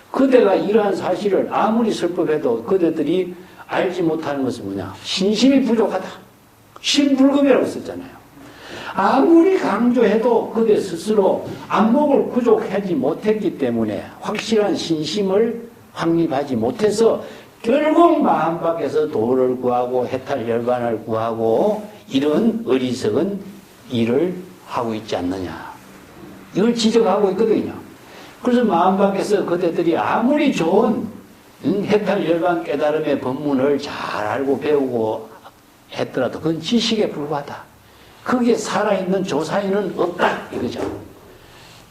그대가 이러한 사실을 아무리 설법해도 그대들이 알지 못하는 것은 뭐냐? 신심이 부족하다. 신불금이라고 썼잖아요. 아무리 강조해도 그대 스스로 안목을 구족하지 못했기 때문에 확실한 신심을 확립하지 못해서 결국 마음 밖에서 도를 구하고 해탈열반을 구하고 이런 어리석은 일을 하고 있지 않느냐. 이걸 지적하고 있거든요. 그래서 마음 밖에서 그대들이 아무리 좋은 해탈열반 깨달음의 법문을 잘 알고 배우고 했더라도 그건 지식에 불과하다. 거기에 살아있는 조사인은 없다. 이거죠.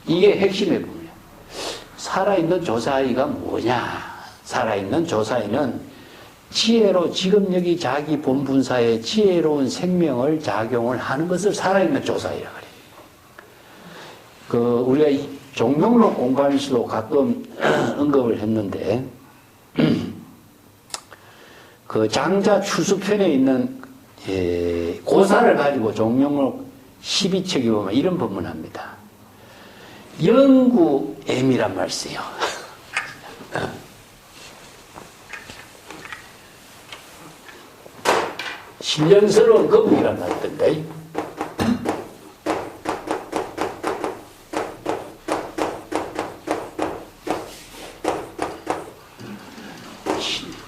이게 핵심의 부분이에요. 살아있는 조사이가 뭐냐. 살아있는 조사인은 지혜로 지금 여기 자기 본분사의 지혜로운 생명을 작용을 하는 것을 살아있는 조사이라 그래요. 우리가 종명록 공부하면서도 가끔 언급을 했는데, 그 장자 추수편에 있는 고사를 가지고 종명록 12척이 보면 이런 법문합니다. 영구엠이란 말 써요. 신령스러운 거북이란 말 있던데.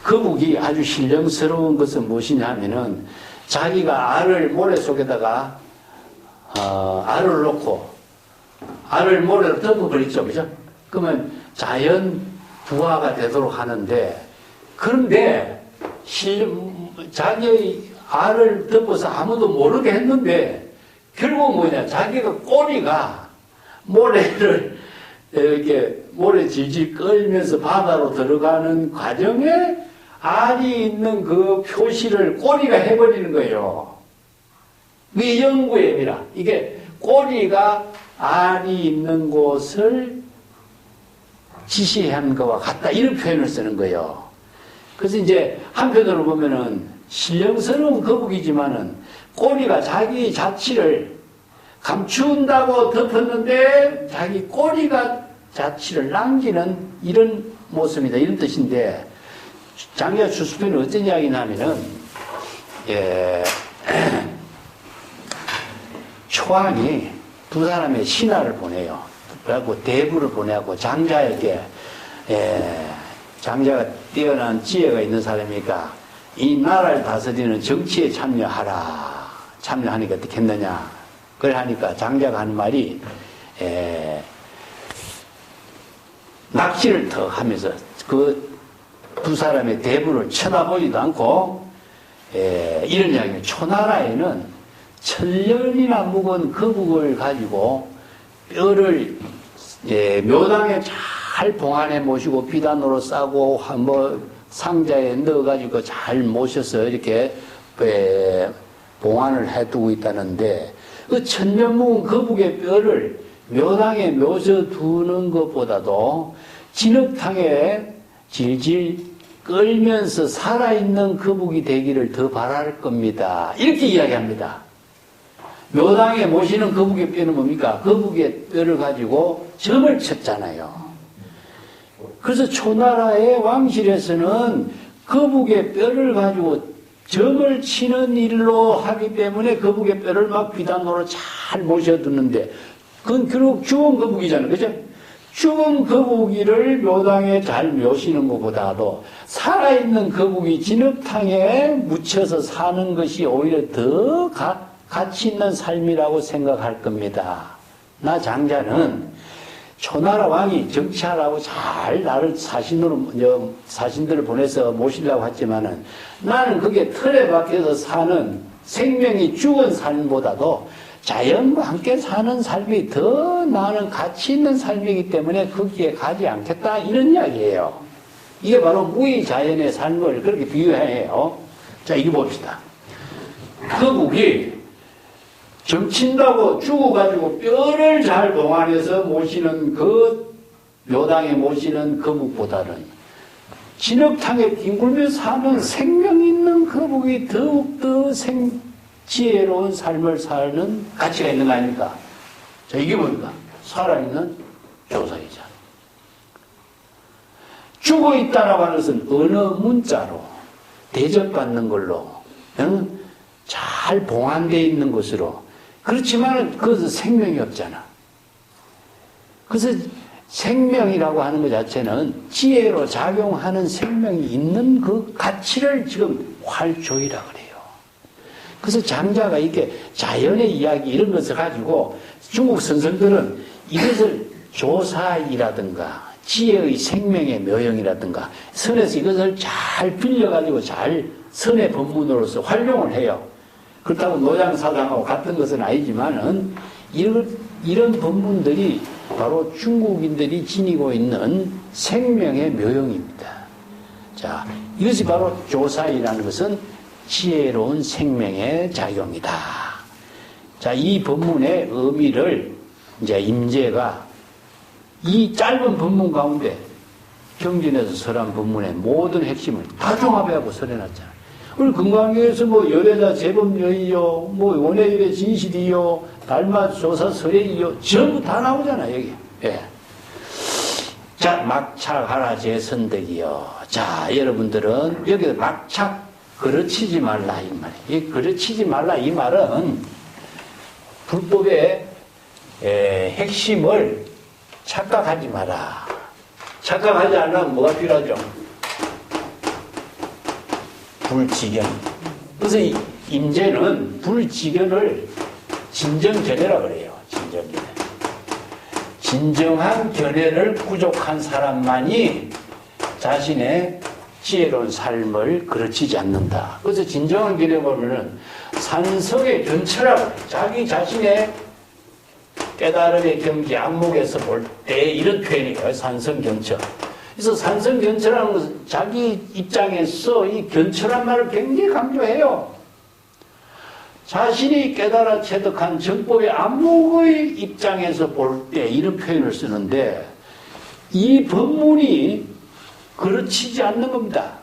거북이 아주 신령스러운 것은 무엇이냐 하면은 자기가 알을 모래 속에다가 알을 넣고 알을 모래로 덮어버리죠. 그죠? 그러면 자연 부화가 되도록 하는데, 그런데 자기의 알을 덮어서 아무도 모르게 했는데 결국 뭐냐, 자기가 꼬리가 모래를 이렇게 모래 질질 끌면서 바다로 들어가는 과정에 알이 있는 그 표시를 꼬리가 해버리는 거예요. 그게 영구엠이라. 이게 꼬리가 알이 있는 곳을 지시한 것과 같다. 이런 표현을 쓰는 거예요. 그래서 이제 한편으로 보면은 신령스러운 거북이지만은 꼬리가 자기 자취를 감춘다고 덮었는데 자기 꼬리가 자취를 남기는 이런 모습이다. 이런 뜻인데, 장자 추수편은 어떤 이야기냐면은, 초안이 두 사람의 신하를 보내요. 그래갖고 대부를 보내고 장자에게, 장자가 뛰어난 지혜가 있는 사람이니까 이 나라를 다스리는 정치에 참여하니까 어떻겠느냐. 그래 하니까 장자가 하는 말이, 낚시를 더 하면서 그 두 사람의 대부를 쳐다보지도 않고, 이런 이야기입니다. 초나라에는 천년이나 묵은 거북을 가지고 뼈를 묘당에 잘 봉안해 모시고 비단으로 싸고 상자에 넣어가지고 잘 모셔서 이렇게 봉안을 해두고 있다는데, 그 천년 묵은 거북의 뼈를 묘당에 묘져두는 것보다도 진흙탕에 질질 끌면서 살아있는 거북이 되기를 더 바랄 겁니다. 이렇게 이야기합니다. 묘당에 모시는 거북의 뼈는 뭡니까? 거북의 뼈를 가지고 점을 쳤잖아요. 그래서 초나라의 왕실에서는 거북의 뼈를 가지고 점을 치는 일로 하기 때문에 거북의 뼈를 막 비단으로 잘 모셔두는데, 그건 결국 죽은 거북이잖아요. 그죠? 죽은 거북이를 묘당에 잘 묘시는 것보다도 살아있는 거북이 진흙탕에 묻혀서 사는 것이 오히려 더 가치 있는 삶이라고 생각할 겁니다. 나 장자는 초나라 왕이 정치하라고 잘 나를 사신들을 보내서 모시려고 했지만은 나는 그게 틀에 박혀서 사는 생명이 죽은 삶보다도 자연과 함께 사는 삶이 더 나는 가치 있는 삶이기 때문에 거기에 가지 않겠다 이런 이야기예요. 이게 바로 무의자연의 삶을 그렇게 비유해요. 자, 이거 봅시다. 거북이 점친다고 죽어가지고 뼈를 잘 동안해서 모시는 그 묘당에 모시는 거북보다는 진흙탕에 뒹굴며 사는 생명 있는 거북이 더욱더 지혜로운 삶을 사는 가치가 있는 거 아닙니까? 자, 이게 뭡니까? 살아있는 조상이잖아. 죽어있다라고 하는 것은 어느 문자로 대접받는 걸로 잘 봉안되어 있는 것으로 그렇지만 그것은 생명이 없잖아. 그래서 생명이라고 하는 것 자체는 지혜로 작용하는 생명이 있는 그 가치를 지금 활조이라 그래요. 그래서 장자가 이렇게 자연의 이야기 이런 것을 가지고 중국 선생들은 이것을 조사이라든가 지혜의 생명의 묘형이라든가 선에서 이것을 잘 빌려가지고 잘 선의 법문으로서 활용을 해요. 그렇다고 노장사상하고 같은 것은 아니지만은 이런 법문들이 바로 중국인들이 지니고 있는 생명의 묘형입니다. 자, 이것이 바로 조사이라는 것은 지혜로운 생명의 작용이다. 자, 이 법문의 의미를 이제 임재가 이 짧은 법문 가운데 경전에서 설한 법문의 모든 핵심을 다 종합해하고 설해놨잖아요. 우리 금강경에서 뭐 열애자 제법여의요, 뭐 원해일의 진실이요, 달마 조사 설해이요, 전부 다 나오잖아요, 여기. 예. 자, 막착하라 제선덕이요. 자, 여러분들은 여기서 막착, 그르치지 말라, 이 말이에요. 이 그르치지 말라, 이 말은 불법의 핵심을 착각하지 마라. 착각하지 않으면 뭐가 필요하죠? 불지견. 그래서 임재는 불지견을 진정견해라 그래요. 진정견해. 진정한 견해를 부족한 사람만이 자신의 지혜로운 삶을 그르치지 않는다. 그래서 진정한 견해 보면은 산성의 견처라고 자기 자신의 깨달음의 경지 안목에서 볼 때 이런 표현이에요. 산성견처. 그래서 산성견처라는 것은 자기 입장에서 이 견처란 말을 굉장히 강조해요. 자신이 깨달아 체득한 정법의 안목의 입장에서 볼 때 이런 표현을 쓰는데 이 법문이 그르치지 않는 겁니다.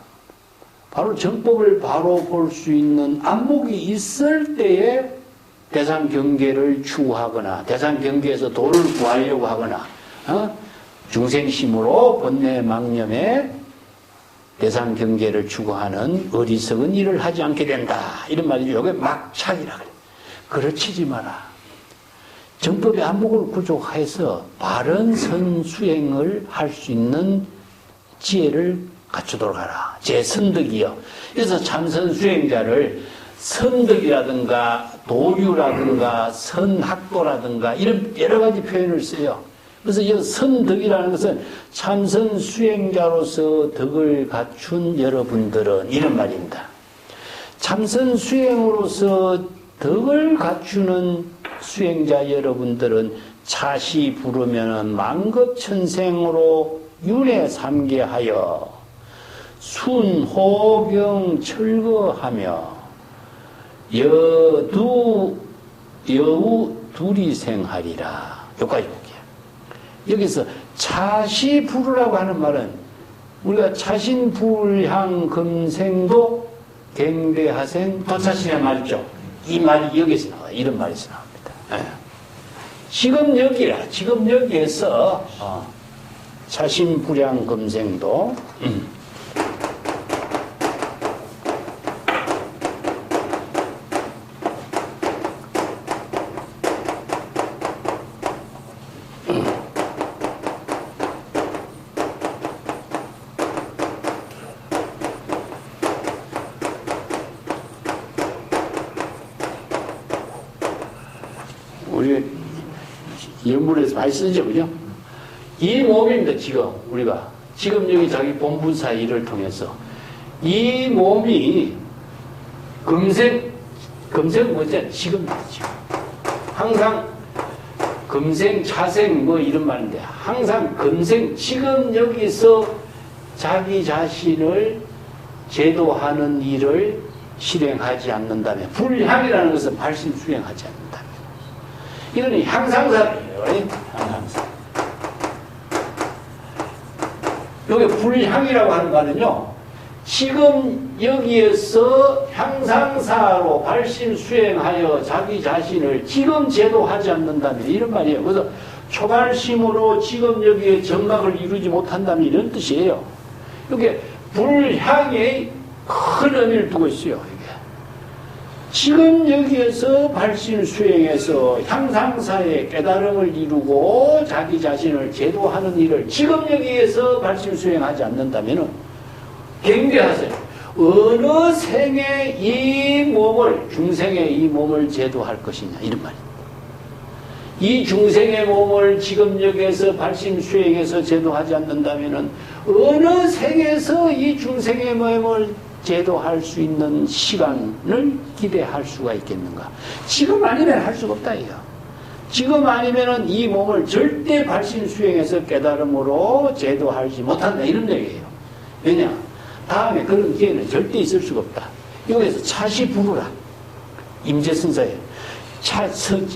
바로 정법을 바로 볼 수 있는 안목이 있을 때에 대상 경계를 추구하거나 대상 경계에서 도를 구하려고 하거나 중생심으로 번뇌 망념에 대상 경계를 추구하는 어리석은 일을 하지 않게 된다. 이런 말이죠. 이게 막착이라 그래. 그르치지 마라. 정법의 안목을 구족해서 바른 선수행을 할 수 있는 지혜를 갖추도록 하라. 제선덕이요. 그래서 참선수행자를 선덕이라든가 도류라든가 선학도라든가 이런 여러 가지 표현을 써요. 그래서 이 선덕이라는 것은 참선 수행자로서 덕을 갖춘 여러분들은 이런 말입니다. 참선 수행으로서 덕을 갖추는 수행자 여러분들은 차시 부르면은 만급천생으로 윤회 삼계하여 순호병 철거하며 여우 둘이 생하리라. 여기까지 볼게요. 여기서 차시 부르라고 하는 말은 우리가 차신불향 금생도 갱대하생 도차신의 말이죠. 이 말이 여기서 나와요. 이런 말에서 나옵니다. 네. 지금 여기에서 차신불향 금생도 우리 연물에서 많이 쓰죠, 그죠? 이 몸입니다. 지금 여기 자기 본분사 일을 통해서 이 몸이 금생 뭐지? 지금 항상 금생 차생 뭐 이런 말인데 항상 금생 지금 여기서 자기 자신을 제도하는 일을 실행하지 않는다면 불향이라는 것은 발심 수행하지 않는다면 이거는 향상사예요. 향상사. 여기 불향이라고 하는 말은요, 지금 여기에서 향상사로 발심 수행하여 자기 자신을 지금 제도하지 않는다면 이런 말이에요. 그래서 초발심으로 지금 여기에 정각을 이루지 못한다면 이런 뜻이에요. 이게 불향의 큰 의미를 두고 있어요. 이게. 지금 여기에서 발심 수행해서 향상사의 깨달음을 이루고 자기 자신을 제도하는 일을 지금 여기에서 발심 수행하지 않는다면 경계하세요. 어느 생에 이 몸을, 중생의 이 몸을 제도할 것이냐 이런 말입니다. 이 중생의 몸을 지금 여기에서 발심 수행해서 제도하지 않는다면 어느 생에서 이 중생의 몸을 제도할 수 있는 시간을 기대할 수가 있겠는가? 지금 아니면 할 수가 없다 이거. 지금 아니면은 이 몸을 절대 발심 수행해서 깨달음으로 제도하지 못한다 이런 얘기예요. 왜냐? 다음에 그런 기회는 절대 있을 수가 없다. 여기서 차시부루라. 임재선사에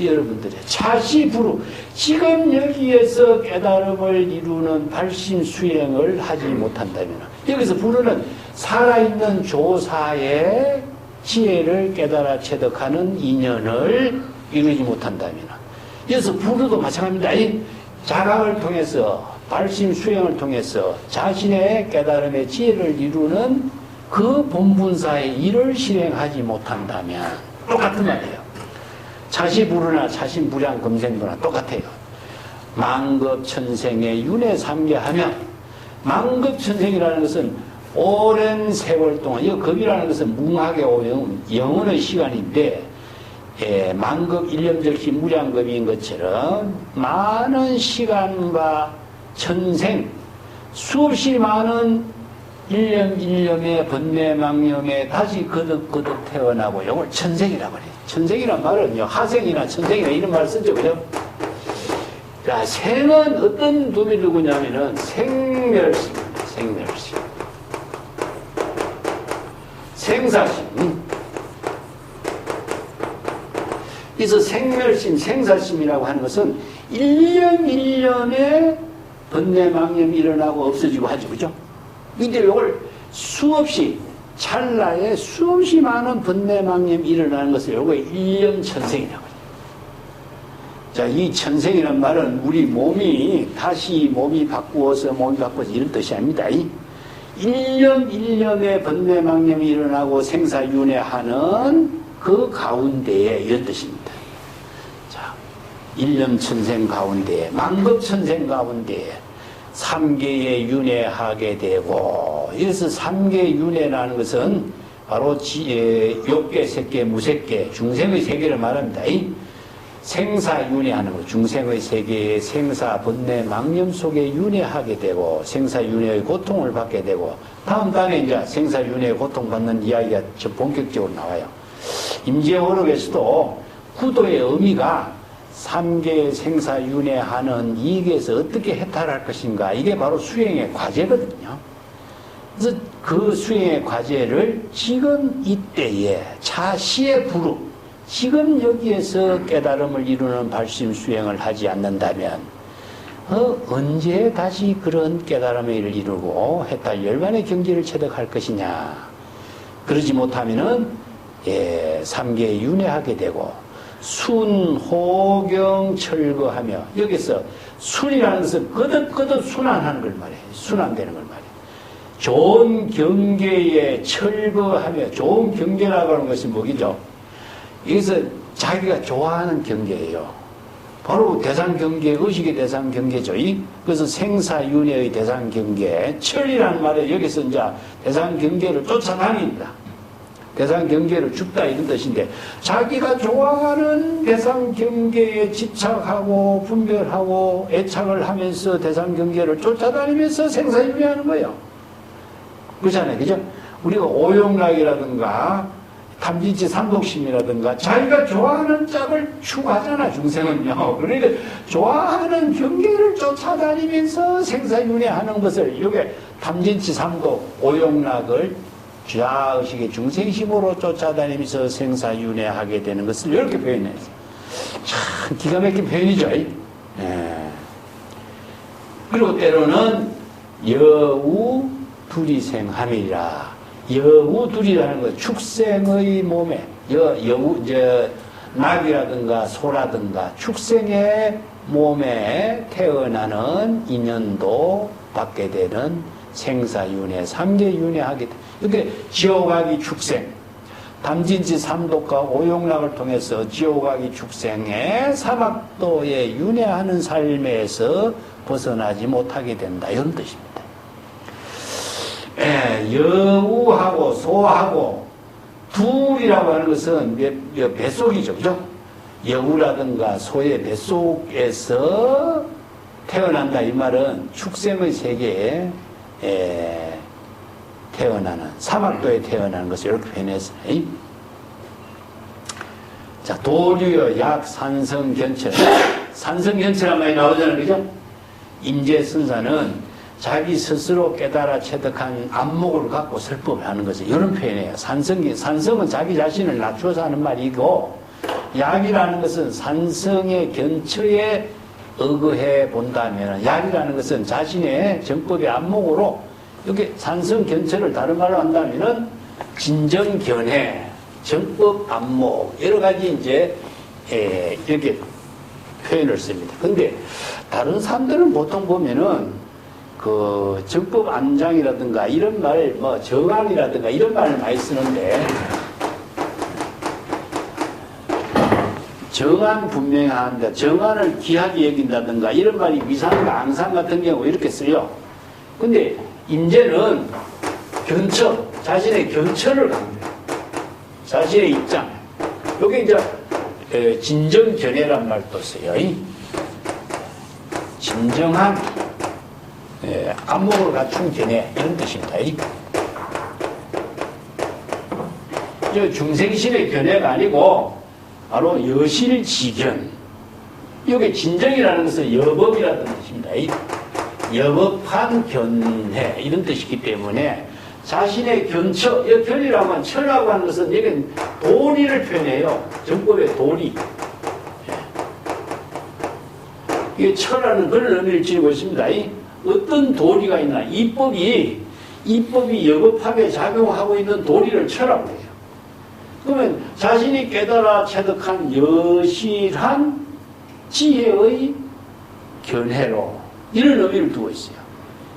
여러분들의 차시부루. 지금 여기에서 깨달음을 이루는 발심 수행을 하지 못한다면 여기서 부루는 살아있는 조사의 지혜를 깨달아 체득하는 인연을 이루지 못한다면 여기서 부루도 마찬가지입니다. 이 자각을 통해서 발심 수행을 통해서 자신의 깨달음의 지혜를 이루는 그 본분사의 일을 실행하지 못한다면 똑같은 말이에요. 차시부루나 차신부량 금생도나 똑같아요. 만급천생의 윤회 삼계하면 만급천생이라는 것은 오랜 세월 동안 이 급이라는 것은 뭉하게 영원의 시간인데 만급 일념절시 무량급인 것처럼 많은 시간과 천생 수없이 많은 일념의 번뇌망념에 다시 거듭거듭 태어나고 이걸 천생이라고 해요. 천생이란 말은요, 하생이나 천생이나 이런 말을 쓰죠. 그죠? 자, 생은 어떤 둠이 누구냐면은 생멸심입니다. 생멸심. 생사심. 그래서 생멸심, 생사심이라고 하는 것은 일념에 번뇌망념이 일어나고 없어지고 하죠. 그죠? 근데 이걸 수없이 찰나에 수없이 많은 번뇌망념이 일어나는 것을 요거 일념천생이라고 해요. 자, 이 천생이란 말은 우리 몸이 다시 몸이 바꾸어서 이런 뜻이 아닙니다. 일념의 번뇌망념이 일어나고 생사윤회하는 그 가운데에 이런 뜻입니다. 자, 일념천생 가운데에 만급천생 가운데에 삼계에 윤회하게 되고, 그래서 삼계 윤회라는 것은 바로 욕계, 색계, 무색계, 중생의 세계를 말합니다. 생사윤회하는 것, 중생의 세계의 생사, 번뇌, 망념 속에 윤회하게 되고 생사윤회의 고통을 받게 되고, 다음 단에 이제 생사윤회의 고통받는 이야기가 본격적으로 나와요. 임재호록에서도 구도의 의미가 삼계의 생사윤회하는 이익에서 어떻게 해탈할 것인가, 이게 바로 수행의 과제거든요. 그래서 그 수행의 과제를 지금 이때에 차시의 부루, 지금 여기에서 깨달음을 이루는 발심 수행을 하지 않는다면 언제 다시 그런 깨달음의 일을 이루고 해탈 열반의 경지를 체득할 것이냐. 그러지 못하면은 삼계에 윤회하게 되고 순, 호경, 철거하며, 여기서 순이라는 것은 거듭거듭 순환하는 걸 말해요. 순환되는 걸 말해요. 좋은 경계에 철거하며, 좋은 경계라고 하는 것이 뭐겠죠? 여기서 자기가 좋아하는 경계예요. 바로 대상경계, 의식의 대상경계죠. 그래서 생사윤회의 대상경계, 철이라는 말에 여기서 이제 대상경계를 쫓아다닙니다. 대상 경계를 줍다 이런 뜻인데 자기가 좋아하는 대상 경계에 집착하고 분별하고 애착을 하면서 대상 경계를 쫓아다니면서 생사유리하는 거예요. 그렇잖아요. 그죠? 우리가 오용락이라든가 탐진치 삼독심이라든가 자기가 좋아하는 짝을 추구하잖아, 중생은요. 그러니까 좋아하는 경계를 쫓아다니면서 생사윤회하는 것을 이게 탐진치 삼독, 오용락을 좌의식의 중생심으로 쫓아다니면서 생사윤회하게 되는 것을 이렇게 표현했어요. 참 기가 막힌 표현이죠. 예. 그리고 때로는 여우 둘이 생함이라. 여우 둘이라는 것, 축생의 몸에 여우 이제 낙이라든가 소라든가 축생의 몸에 태어나는 인연도 받게 되는 생사윤회, 삼계윤회하게 돼. 이렇게 지옥아기 축생, 탐진치 삼독과 오용락을 통해서 지옥아기 축생의 사막도에 윤회하는 삶에서 벗어나지 못하게 된다. 이런 뜻입니다. 여우하고 소하고 둘이라고 하는 것은 뱃속이죠. 그죠? 여우라든가 소의 뱃속에서 태어난다. 이 말은 축생의 세계에 태어나는, 사막도에 태어나는 것을 이렇게 표현했어요. 자, 도류여 약 산성견철. 산성견철한 말이 나오잖아요. 그죠? 임재선사는 자기 스스로 깨달아 체득한 안목을 갖고 설법을 하는 것을 이런 표현이에요. 산성은 자기 자신을 낮추어서 하는 말이고, 약이라는 것은 산성의 견처에 의거해 본다면, 약이라는 것은 자신의 정법의 안목으로 이렇게 산성 견처를 다른 말로 한다면은 진정견해, 정법 안목 여러 가지 이제 이렇게 표현을 씁니다. 근데 다른 사람들은 보통 보면은 그 정법 안장이라든가 이런 말, 뭐 정안이라든가 이런 말을 많이 쓰는데 정안 분명히 한다. 정안을 귀하게 여긴다든가 이런 말이 위상과 앙상 같은 경우 이렇게 쓰요. 근데 임재는 견처, 자신의 견처를 강조해요. 자신의 입장. 여기 이제 진정견해란 말도 써요. 진정한 안목을 갖춘 견해 이런 뜻입니다. 중생심의 견해가 아니고 바로 여실지견. 이게 진정이라는 것은 여법이라는 뜻입니다. 여법한 견해 이런 뜻이기 때문에 자신의 견처, 견이라고 하면 처라고 하는 것은 여기 도리를 표현해요. 정법의 도리. 이게 처라는 그런 의미를 지니고 있습니다. 어떤 도리가 있나? 이법이 여법하게 작용하고 있는 도리를 처라고 해요. 그러면 자신이 깨달아 체득한 여실한 지혜의 견해로 이런 의미를 두고 있어요.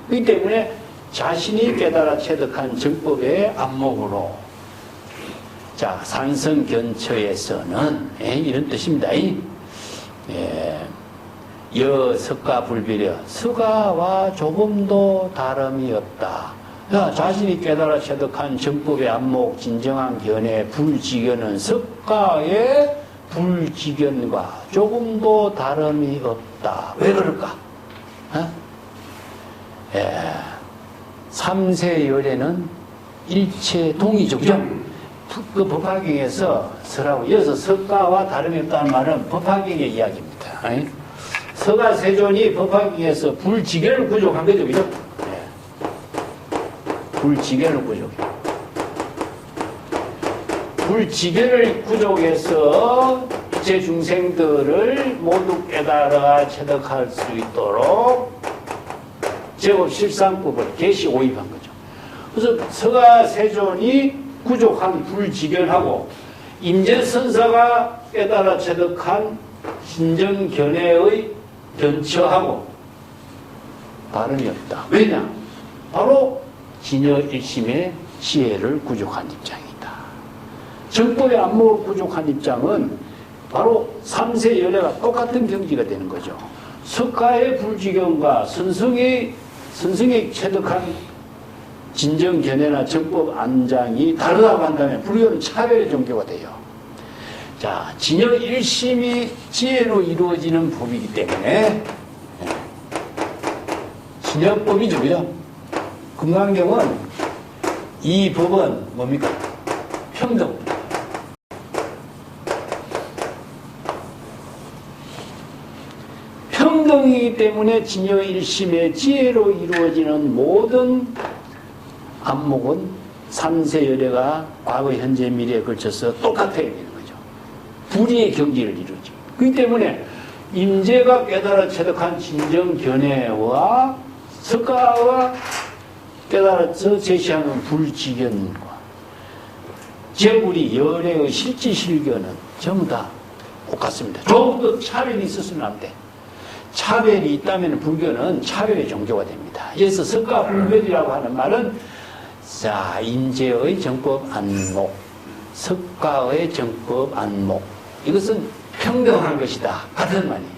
그렇기 때문에 자신이 깨달아 체득한 정법의 안목으로 자 산성견처에서는 이런 뜻입니다. 여석가 불비려 석가와 조금도 다름이 없다. 자신이 깨달아 체득한 정법의 안목 진정한 견해 불지견은 석가의 불지견과 조금도 다름이 없다. 왜 그럴까? 삼세열애는 일체 동이죠. 그죠? 그 법화경에서 서라고 이어서 석가와 다름이 없다는 말은 법화경의 이야기입니다. 서가 세존이 법화경에서 불지견을 구족한 거죠. 그죠? 불지견을 구족해. 불지견을 구족해서 이체 중생들을 모두 깨달아 체득할 수 있도록 제법 실상법을 계시 오입한 거죠. 그래서 서가 세존이 구족한 불지견하고 임재선사가 깨달아 체득한 신정견해의 견처하고 다름이 없다. 왜냐? 바로 진여일심의 지혜를 구족한 입장이다. 정법의 안목을 구족한 입장은 바로 삼세 열애가 똑같은 경지가 되는 거죠. 석가의 불지견과 선성의 체득한 진정견해나 정법 안장이 다르다고 한다면 불교는 차별의 종교가 돼요. 자, 진여 일심이 지혜로 이루어지는 법이기 때문에 진여법이죠, 그죠? 금강경은 이 법은 뭡니까? 평등. 평등이기 때문에 진여 일심의 지혜로 이루어지는 모든 안목은 삼세열애가 과거, 현재, 미래에 걸쳐서 똑같아야 되는 거죠. 불의의 경지를 이루죠. 그렇기 때문에 임재가 깨달아 체득한 진정견해와 석가와 깨달아서 제시하는 불지견과 제불이 열애의 실지실견은 전부 다 똑같습니다. 조금 더 차별이 있었으면 안 돼. 차별이 있다면 불교는 차별의 종교가 됩니다. 그래서 석가불별이라고 하는 말은 자, 임재의 정법 안목, 석가의 정법 안목, 이것은 평등한 것이다. 같은 말이에요.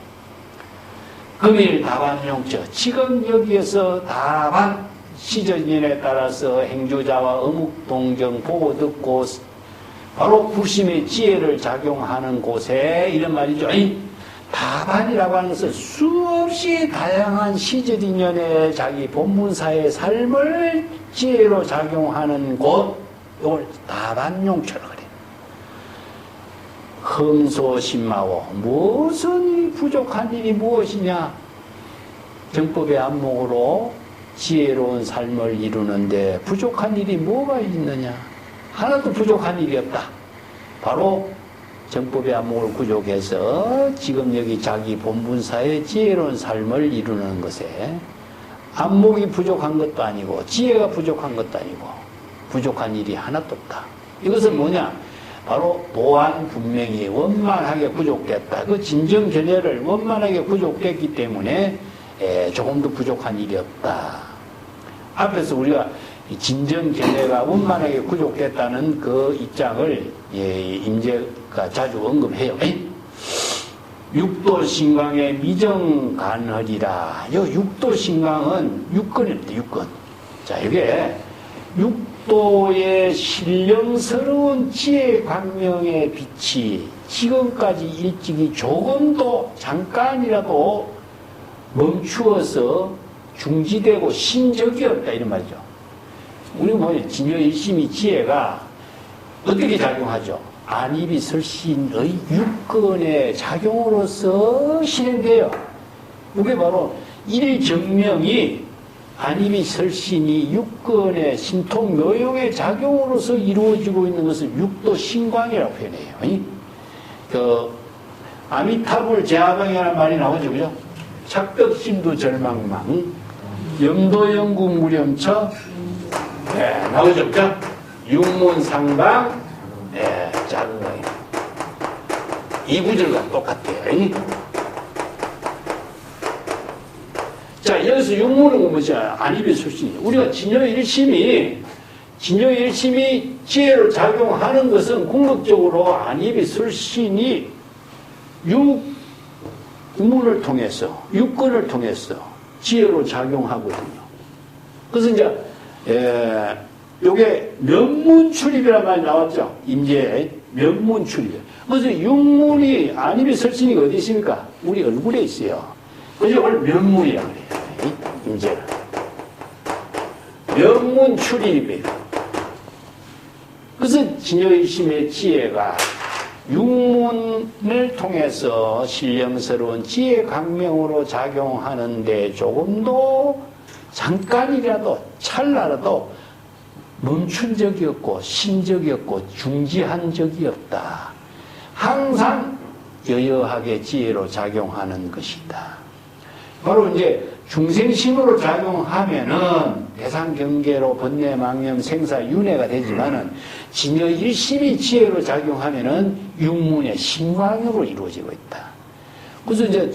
금일 다반용처. 지금 여기에서 다반 시전인에 따라서 행주자와 어묵동정 보고 듣고 바로 불심의 지혜를 작용하는 곳에 이런 말이죠. 다반이라고 하는 것은 수없이 다양한 시절인연의 자기 본문사의 삶을 지혜로 작용하는 곳, 이걸 다반용처럼 그래요. 흠소심마오, 무슨 부족한 일이 무엇이냐? 정법의 안목으로 지혜로운 삶을 이루는데 부족한 일이 뭐가 있느냐? 하나도 부족한 일이 없다. 바로 정법의 안목을 구족해서 지금 여기 자기 본분사의 지혜로운 삶을 이루는 것에 안목이 부족한 것도 아니고 지혜가 부족한 것도 아니고 부족한 일이 하나도 없다. 이것은 뭐냐? 바로 보안 분명히 원만하게 구족됐다. 그 진정견해를 원만하게 구족됐기 때문에 조금도 부족한 일이 없다. 앞에서 우리가 진정견해가 원만하게 구족됐다는 그 입장을 임재가 자주 언급해요. 육도신강의 미정간허리라. 요 육도신강은 육건입니다. 육건. 자, 이게 육도의 신령스러운 지혜 광명의 빛이 지금까지 일찍이 조금도 잠깐이라도 멈추어서 중지되고 신 적이 없다 이런 말이죠. 우리 뭐냐, 진여일심이 지혜가 어떻게 작용하죠? 안입이 설신의 육건의 작용으로서 실행돼요. 이게 바로 일정명이 안입이 설신이 육건의 신통 묘용의 작용으로서 이루어지고 있는 것을 육도 신광이라고 표현해요. 그 아미타불 제하방이라는 말이 나오죠, 그죠? 착덕심도 절망망, 염도연구 무렴처, 나오죠, 그죠? 육문상방, 작은 거예요. 이 구절과 똑같아요. 자, 여기서 육문은 뭐죠? 안입의 출신이에요. 우리가 진여일심이 지혜로 작용하는 것은 궁극적으로 안입의 출신이 육문을 통해서, 육건을 통해서 지혜로 작용하거든요. 그래서 이제, 요게 명문출입이라는 말이 나왔죠. 임재 명문출입. 그래서 육문이 안입의 설신이 어디 있습니까? 우리 얼굴에 있어요. 그래서 이걸 명문이라고 그래요. 임재를. 명문출입이에요. 그래서 진여일심의 지혜가 육문을 통해서 신령스러운 지혜 강명으로 작용하는데 조금도 잠깐이라도 찰나라도 멈춘 적이 없고 신 적이 없고 중지한 적이 없다. 항상 여여하게 지혜로 작용하는 것이다. 바로 이제 중생심으로 작용하면은 대상경계로 번뇌망념 생사윤회가 되지만은 진여일심이 지혜로 작용하면은 육문의 신광으로 이루어지고 있다. 그래서 이제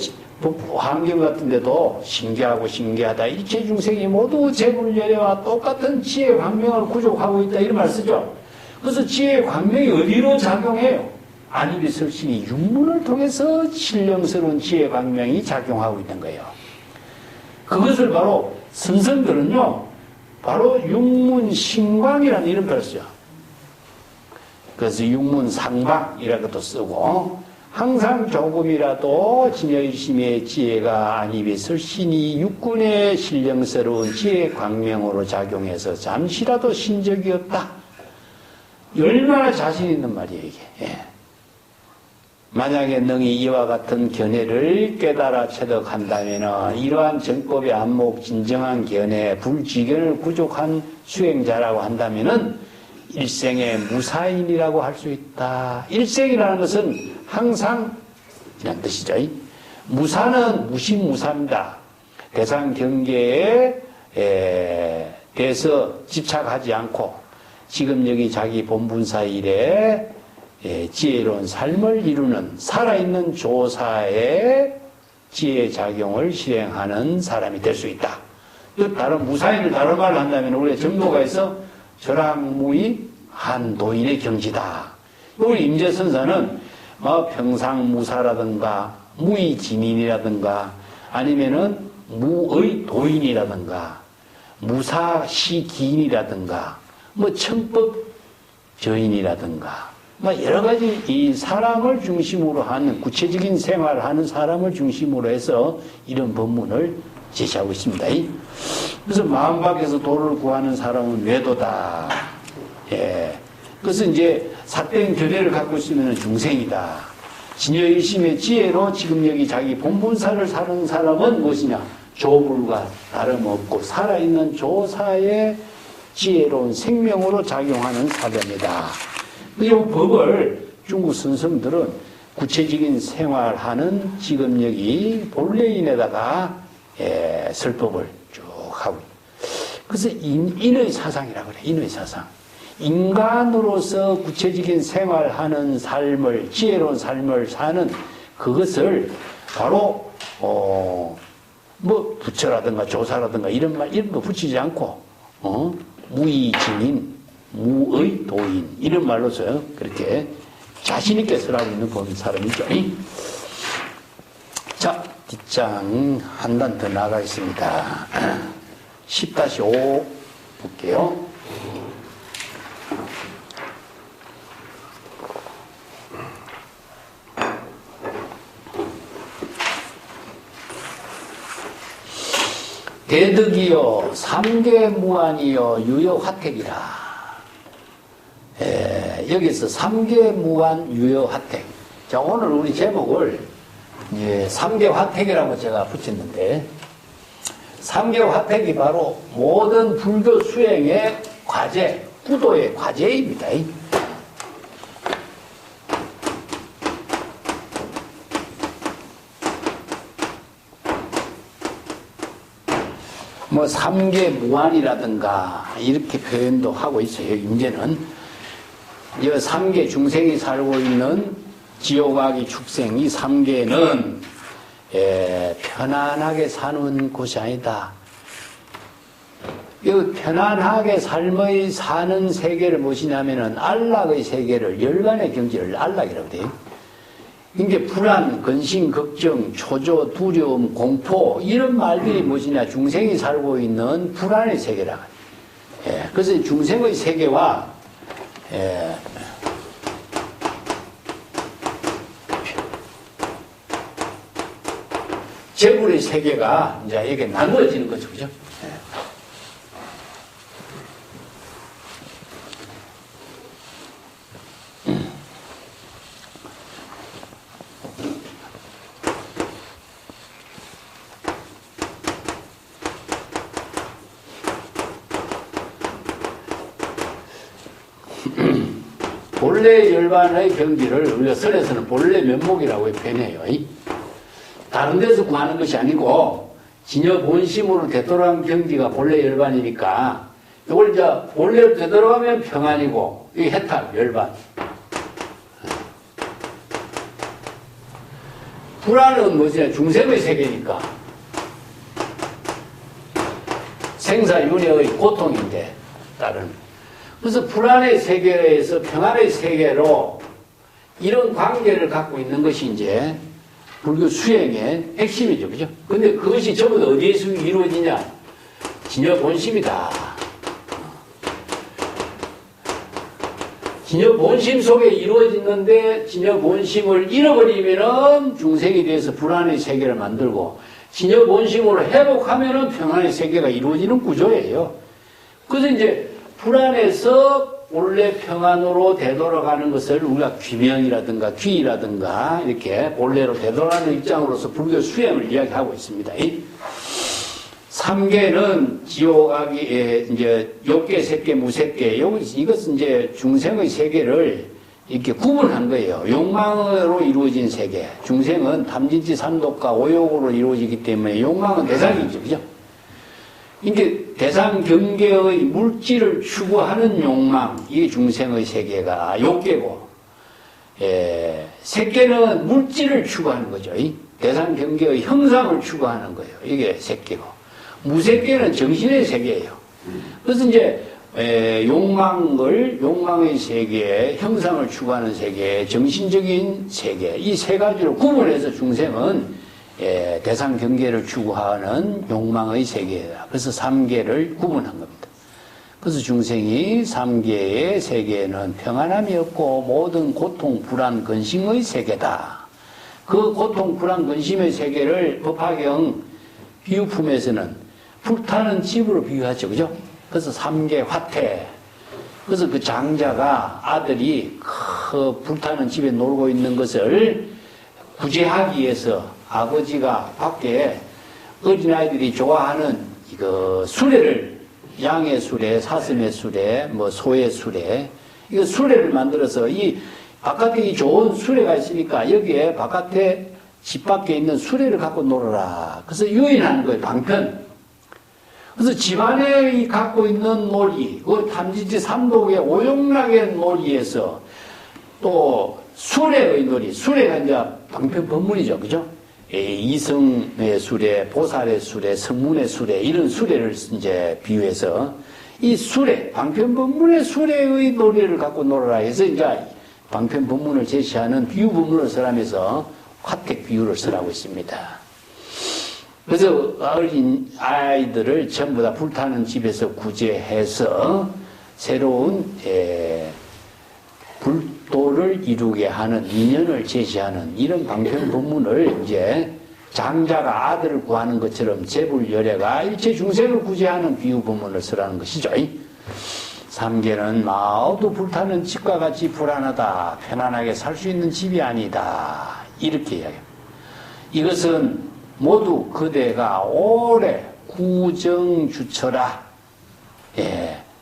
환경 같은 데도 신기하고 신기하다. 일체 중생이 모두 재불열애와 똑같은 지혜 광명을 구족하고 있다. 이런 말 쓰죠. 그래서 지혜 광명이 어디로 작용해요? 안입의 설신이 육문을 통해서 신령스러운 지혜 광명이 작용하고 있는 거예요. 그것을 바로 선생들은요, 바로 육문신광이라는 이름표를 써요. 그래서 육문상방이라고도 쓰고, 항상 조금이라도 진여일심의 지혜가 안입있을 신이 육군의 신령스러운 지혜 광명으로 작용해서 잠시라도 신 적이 없다. 얼마나 자신 있는 말이에요, 이게. 예. 만약에 능히 이와 같은 견해를 깨달아 체득한다면 이러한 정법의 안목 진정한 견해, 불지견을 구족한 수행자라고 한다면 일생의 무사인이라고 할 수 있다. 일생이라는 것은 항상 이란 뜻이죠. 무사는 무심무사입니다. 대상 경계에 대해서 집착하지 않고 지금 여기 자기 본분사 일에 지혜로운 삶을 이루는 살아있는 조사의 지혜 작용을 실행하는 사람이 될 수 있다. 다른 무사인을 다른 말로 한다면 우리가 정도가 있어 절학무의 한도인의 경지다. 우리 임재선사는 평상무사라든가 무의진인이라든가 아니면은 무의도인이라든가 무사시기인이라든가 청법저인이라든가 여러 가지 이 사람을 중심으로 하는 구체적인 생활을 하는 사람을 중심으로 해서 이런 법문을 제시하고 있습니다. 그래서 마음 밖에서 도를 구하는 사람은 외도다. 예. 그래서 이제 삿된 교대를 갖고 있으면 중생이다. 진여일심의 지혜로 지금 여기 자기 본분사를 사는 사람은 무엇이냐? 조불과 다름없고 살아있는 조사의 지혜로운 생명으로 작용하는 사람이다. 이 법을 중국 선성들은 구체적인 생활하는 지금 여기 본래인에다가 설법을 쭉 하고 그래서 인의 사상이라고 그래. 인의 사상. 인간으로서 구체적인 생활하는 삶을 지혜로운 삶을 사는 그것을 바로 부처라든가 조사라든가 이런 거 붙이지 않고 무의진인 무의도인 이런 말로서 그렇게 자신있게 설하고 있는 그런 사람이죠. 자, 뒷장 한 단 더 나가 있습니다. 10-5 볼게요. 대득이요 삼계무한이요 유효화택이라. 여기서 삼계무한 유효화택. 자, 오늘 우리 제목을 삼계화택이라고 제가 붙였는데 삼계화택이 바로 모든 불교 수행의 과제, 구도의 과제입니다. 삼계무한이라든가 이렇게 표현도 하고 있어요. 이제는 이 삼계 중생이 살고 있는 지옥아기 축생 이 삼계는 편안하게 사는 곳이 아니다. 이 편안하게 삶의 사는 세계를 무엇이냐면은 안락의 세계를 열반의 경지를 안락이라고 돼요. 이게 불안, 근심, 걱정, 초조, 두려움, 공포 이런 말들이 무엇이냐 중생이 살고 있는 불안의 세계라. 그래서 중생의 세계와 재불의 세계가 이제 이게 나누어지는 거죠, 그죠? 본래 열반의 경지를 우리가 설에서는 본래 면목이라고 표현해요. 다른 데서 구하는 것이 아니고 진여 본심으로 되돌아간 경지가 본래 열반이니까 이걸 이제 본래로 되돌아가면 평안이고 이게 해탈 열반. 불안은 뭐지? 중생의 세계니까 생사윤회의 고통인데 다른. 그래서 불안의 세계에서 평안의 세계로 이런 관계를 갖고 있는 것이 이제 불교 수행의 핵심이죠. 그죠? 근데 그것이 전부 어디에서 이루어지냐? 진여 본심이다. 진여 본심 속에 이루어지는데 진여 본심을 잃어버리면은 중생에 대해서 불안의 세계를 만들고 진여 본심으로 회복하면은 평안의 세계가 이루어지는 구조예요. 그래서 이제 불안에서 본래 평안으로 되돌아가는 것을 우리가 귀명이라든가 귀라든가 이렇게 본래로 되돌아가는 입장으로서 불교 수행을 이야기하고 있습니다. 삼계는 지옥아기, 이제 욕계, 색계, 무색계. 이것은 이제 중생의 세계를 이렇게 구분한 거예요. 욕망으로 이루어진 세계. 중생은 탐진치 산독과 오욕으로 이루어지기 때문에 욕망은 대상이죠. 그죠? 이게 대상 경계의 물질을 추구하는 욕망. 이게 중생의 세계가 욕계고, 색계는 물질을 추구하는 거죠. 대상 경계의 형상을 추구하는 거예요. 이게 색계고. 무색계는 정신의 세계예요. 그래서 이제 욕망의 세계, 형상을 추구하는 세계, 정신적인 세계, 이 세 가지로 구분해서 중생은 대상 경계를 추구하는 욕망의 세계다. 그래서 삼계를 구분한 겁니다. 그래서 중생이 삼계의 세계에는 평안함이 없고 모든 고통, 불안, 근심의 세계다. 그 고통, 불안, 근심의 세계를 법화경 비유품에서는 불타는 집으로 비유하죠. 그죠? 그래서 삼계 화태. 그래서 그 장자가 아들이 그 불타는 집에 놀고 있는 것을 구제하기 위해서 아버지가 밖에 어린아이들이 좋아하는 이거 수레를, 양의 수레, 사슴의 수레, 뭐 소의 수레, 이거 수레를 만들어서 이 바깥에 이 좋은 수레가 있으니까 여기에 바깥에 집 밖에 있는 수레를 갖고 놀아라. 그래서 유인하는 거예요. 방편. 그래서 집안에 갖고 있는 놀이, 그 탐진치 삼독의 오용락의 놀이에서 또 수레의 놀이, 수레가 이제 방편법문이죠. 그죠? 이성의 수레, 보살의 수레, 성문의 수레, 이런 수레를 이제 비유해서 이 수레, 방편법문의 수레의 놀이를 갖고 놀아라 해서 이제 방편법문을 제시하는 비유법문을 쓰라면서 화택 비유를 쓰라고 있습니다. 그래서 어린 아이들을 전부 다 불타는 집에서 구제해서 새로운 불도를 이루게 하는 인연을 제시하는 이런 방편 법문을 이제 장자가 아들을 구하는 것처럼 제불열애가 일체 중생을 구제하는 비유 법문을 쓰라는 것이죠. 삼계는 마오도 불타는 집과 같이 불안하다. 편안하게 살 수 있는 집이 아니다. 이렇게 이야기합니다. 이것은 모두 그대가 오래 구정주처라.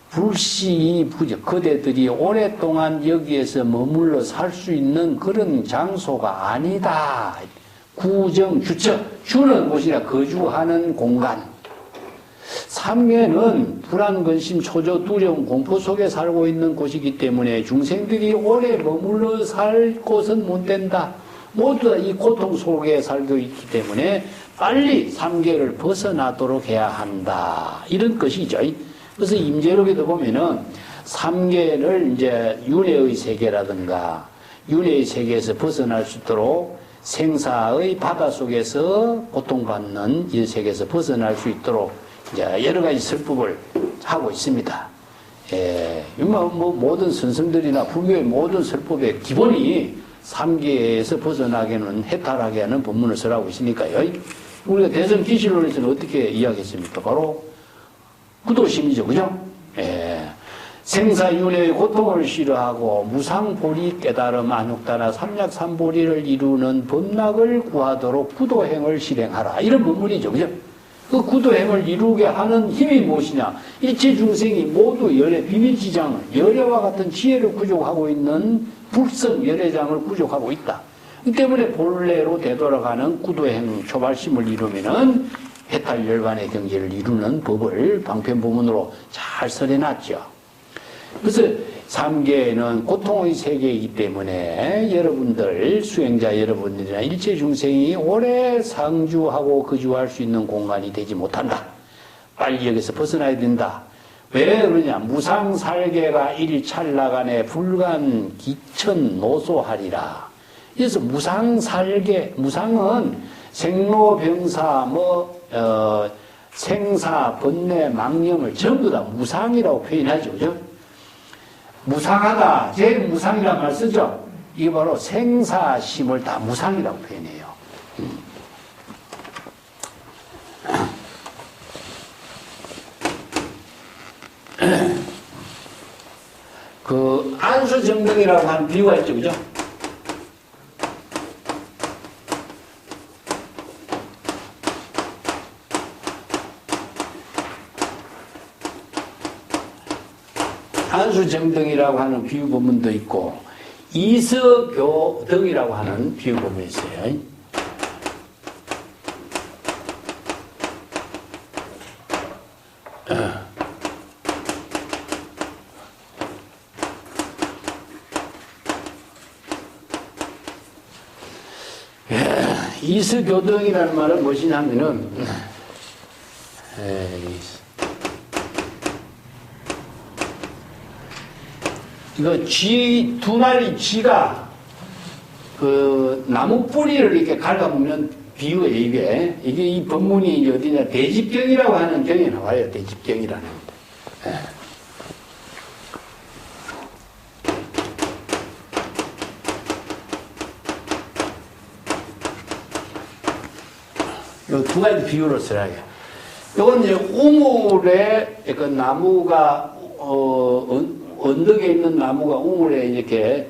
불시 부적. 그대들이 오랫동안 여기에서 머물러 살 수 있는 그런 장소가 아니다. 구정주처. 주는 곳이라 거주하는 공간. 삼계는 불안, 근심, 초조, 두려움, 공포 속에 살고 있는 곳이기 때문에 중생들이 오래 머물러 살 곳은 못 된다. 모두 다 이 고통 속에 살고 있기 때문에 빨리 삼계를 벗어나도록 해야 한다. 이런 것이죠. 그래서 임재록에도 보면은 삼계를 이제 윤회의 세계라든가 윤회의 세계에서 벗어날 수 있도록 생사의 바다 속에서 고통받는 이 세계에서 벗어날 수 있도록 이제 여러 가지 설법을 하고 있습니다. 모든 선생들이나 불교의 모든 설법의 기본이 삼계에서 벗어나게는 해탈하게 하는 법문을 쓰라고 있으니까요. 우리가 대선 기실론에서는 어떻게 이야기했습니까? 바로 구도심이죠. 그죠? 생사윤회의 고통을 싫어하고 무상보리 깨달음 안욕다나 삼약삼보리를 이루는 법락을 구하도록 구도행을 실행하라. 이런 법문이죠. 그죠? 그 구도행을 이루게 하는 힘이 무엇이냐? 일체 중생이 모두 열애 비밀지장을, 열애와 같은 지혜를 구족하고 있는 불성 열애장을 구족하고 있다. 이 때문에 본래로 되돌아가는 구도행 초발심을 이루면은 해탈열반의 경지를 이루는 법을 방편법문으로 잘 설해놨죠. 그래서 삼계는 고통의 세계이기 때문에 여러분들, 수행자 여러분들이나 일체 중생이 오래 상주하고 거주할 수 있는 공간이 되지 못한다. 빨리 여기서 벗어나야 된다. 왜 그러냐? 무상살계가 일찰나간에 불간 기천 노소하리라. 그래서 무상살계, 무상은 생로병사, 생사, 번뇌, 망념을 전부 다 무상이라고 표현하죠. 그죠? 무상하다. 제일 무상이라는 말 쓰죠. 이게 바로 생사심을 다 무상이라고 표현해요. 그 안수정등이라고 하는 비유가 있죠, 그죠? 안수정등이라고 하는 비유 본문도 있고 이서교등이라고 하는 비유 본문이 있어요. 이서교등이라는 말은 무엇이냐면은 이거 두 마리 쥐가 그 나무 뿌리를 이렇게 갉아먹는 비유예요, 이게. 이게 이 본문이 어디냐, 대집경이라고 하는 경에 나와요, 대집경이라는. 요 두 가지 비유를 써야 해요. 요건 이제 우물에 그 나무가, 언덕에 있는 나무가 우물에 이렇게,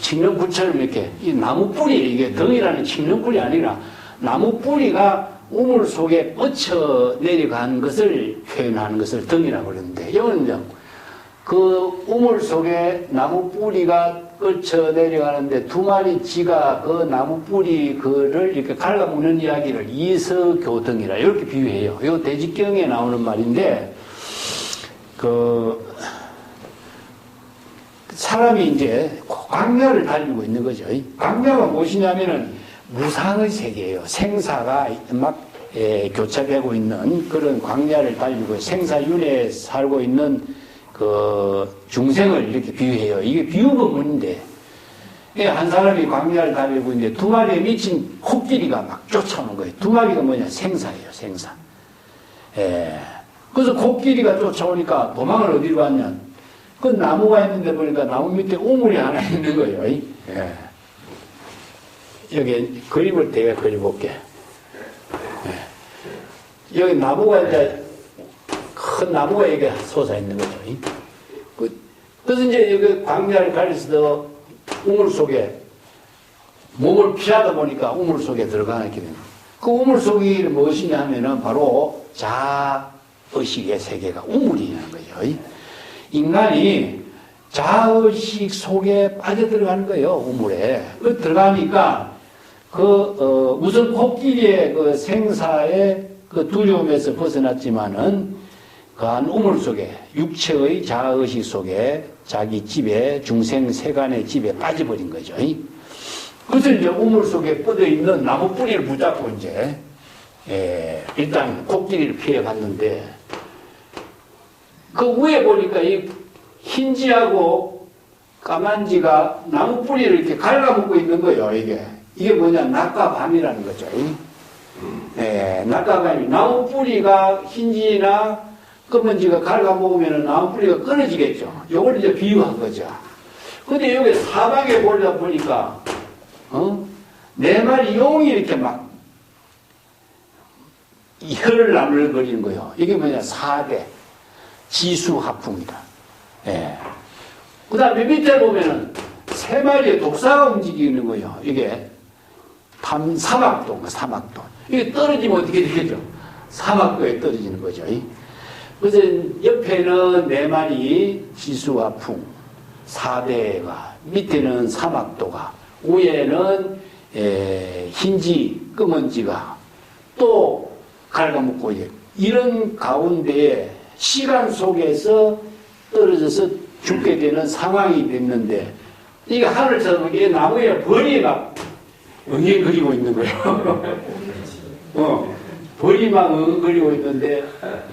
칡령불처럼 이렇게, 이 나무 뿌리, 이게 덩이라는 칡령불이 아니라 나무 뿌리가 우물 속에 뻗쳐 내려간 것을 표현하는 것을 덩이라고 그러는데, 이거는 이제 그 우물 속에 나무 뿌리가 뻗쳐 내려가는데 두 마리 쥐가 그 나무 뿌리 그를 이렇게 갉아먹는 이야기를 이서교등이라 이렇게 비유해요. 이거 대집경에 나오는 말인데, 사람이 이제 광야를 달리고 있는 거죠. 광야가 무엇이냐면은 무상의 세계예요. 생사가 막 교차되고 있는 그런 광야를 달리고 생사윤회에 살고 있는 그 중생을 이렇게 비유해요. 이게 비유 본문인데, 한 사람이 광야를 달리고 있는데 두 마리에 미친 코끼리가 막 쫓아오는 거예요. 두 마리가 뭐냐? 생사예요, 생사. 그래서 코끼리가 쫓아오니까 도망을 어디로 갔냐? 그 나무가 있는데 보니까 나무 밑에 우물이 하나 있는 거예요. 여기 그림을 내가 그려볼게. 여기 나무가 이제 큰 나무가 여기 솟아 있는 거죠. 그래서 이제 여기 광야를 가려서 우물 속에 몸을 피하다 보니까 우물 속에 들어가게 됩니다. 그 우물 속이 무엇이냐 하면은 바로 자의식의 세계가 우물이라는 거예요. 인간이 자의식 속에 빠져들어가는 거예요, 우물에. 들어가니까, 우선 코끼리의 그 생사의 그 두려움에서 벗어났지만은, 그 한 우물 속에, 육체의 자의식 속에 자기 집에, 중생 세간의 집에 빠져버린 거죠. 그래서 이제 우물 속에 뻗어 있는 나무 뿌리를 붙잡고 이제, 일단 코끼리를 피해 갔는데, 그 위에 보니까 이 흰지하고 까만지가 나무 뿌리를 이렇게 갉아먹고 있는 거예요, 이게. 이게 뭐냐, 낮과 밤이라는 거죠. 낮과 밤이. 나무 뿌리가 흰지나 검은지가 갉아먹으면 나무 뿌리가 끊어지겠죠. 요걸 이제 비유한 거죠. 근데 여기 사방에 보니까, 네 마리 용이 이렇게 막 혀를 나물거리는 거예요. 이게 뭐냐, 4대. 지수하풍이다. 그 다음에 밑에 보면은 세 마리의 독사가 움직이는 거예요. 이게 사막도. 이게 떨어지면 어떻게 되겠죠? 사막도에 떨어지는 거죠. 그래서 옆에는 네 마리 지수하풍, 4대가, 밑에는 사막도가, 위에는 흰지, 검은지가 또 갉아먹고 이런 가운데에 시간 속에서 떨어져서 죽게 되는 상황이 됐는데, 이게 하늘처럼 이게 나무에 벌이 막 응애거리고 있는 거예요. 벌이 막 응애거리고 있는데,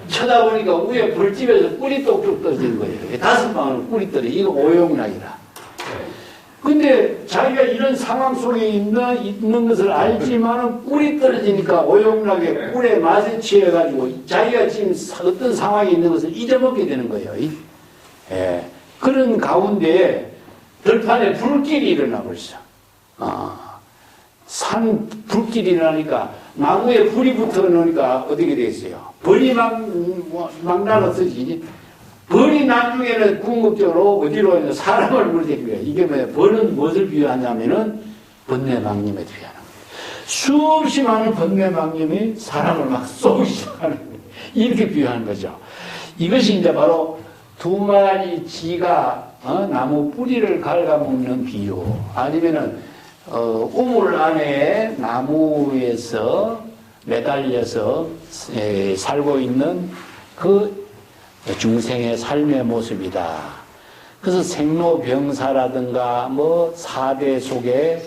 쳐다보니까 위에 벌집에서 꿀이 똑똑 떨어지는 거예요. 5방울 꿀이 떨어져. 이거 오용락이라. 근데 자기가 이런 상황 속에 있는 것을 알지만은 꿀이 떨어지니까 오용락에 꿀의 맛에 취해가지고 자기가 지금 어떤 상황에 있는 것을 잊어먹게 되는 거예요. 예. 그런 가운데 들판에 불길이 일어나 벌써. 산 불길이 일어나니까 나무에 불이 붙어 놓으니까 어떻게 되겠어요? 벌이 막 날아서지. 벌이 나중에는 궁극적으로 어디로 사람을 물대기해요. 이게 뭐야? 벌은 무엇을 비유하냐면은 번뇌망념에 비유하는 거예요. 수없이 많은 번뇌망념이 사람을 막 쏘기 시작하는 거예요. 이렇게 비유하는 거죠. 이것이 이제 바로 두 마리 쥐가 나무 뿌리를 갉아먹는 비유, 아니면은 우물 안에 나무에서 매달려서 살고 있는 그 중생의 삶의 모습이다. 그래서 생로병사라든가 뭐 사대 속에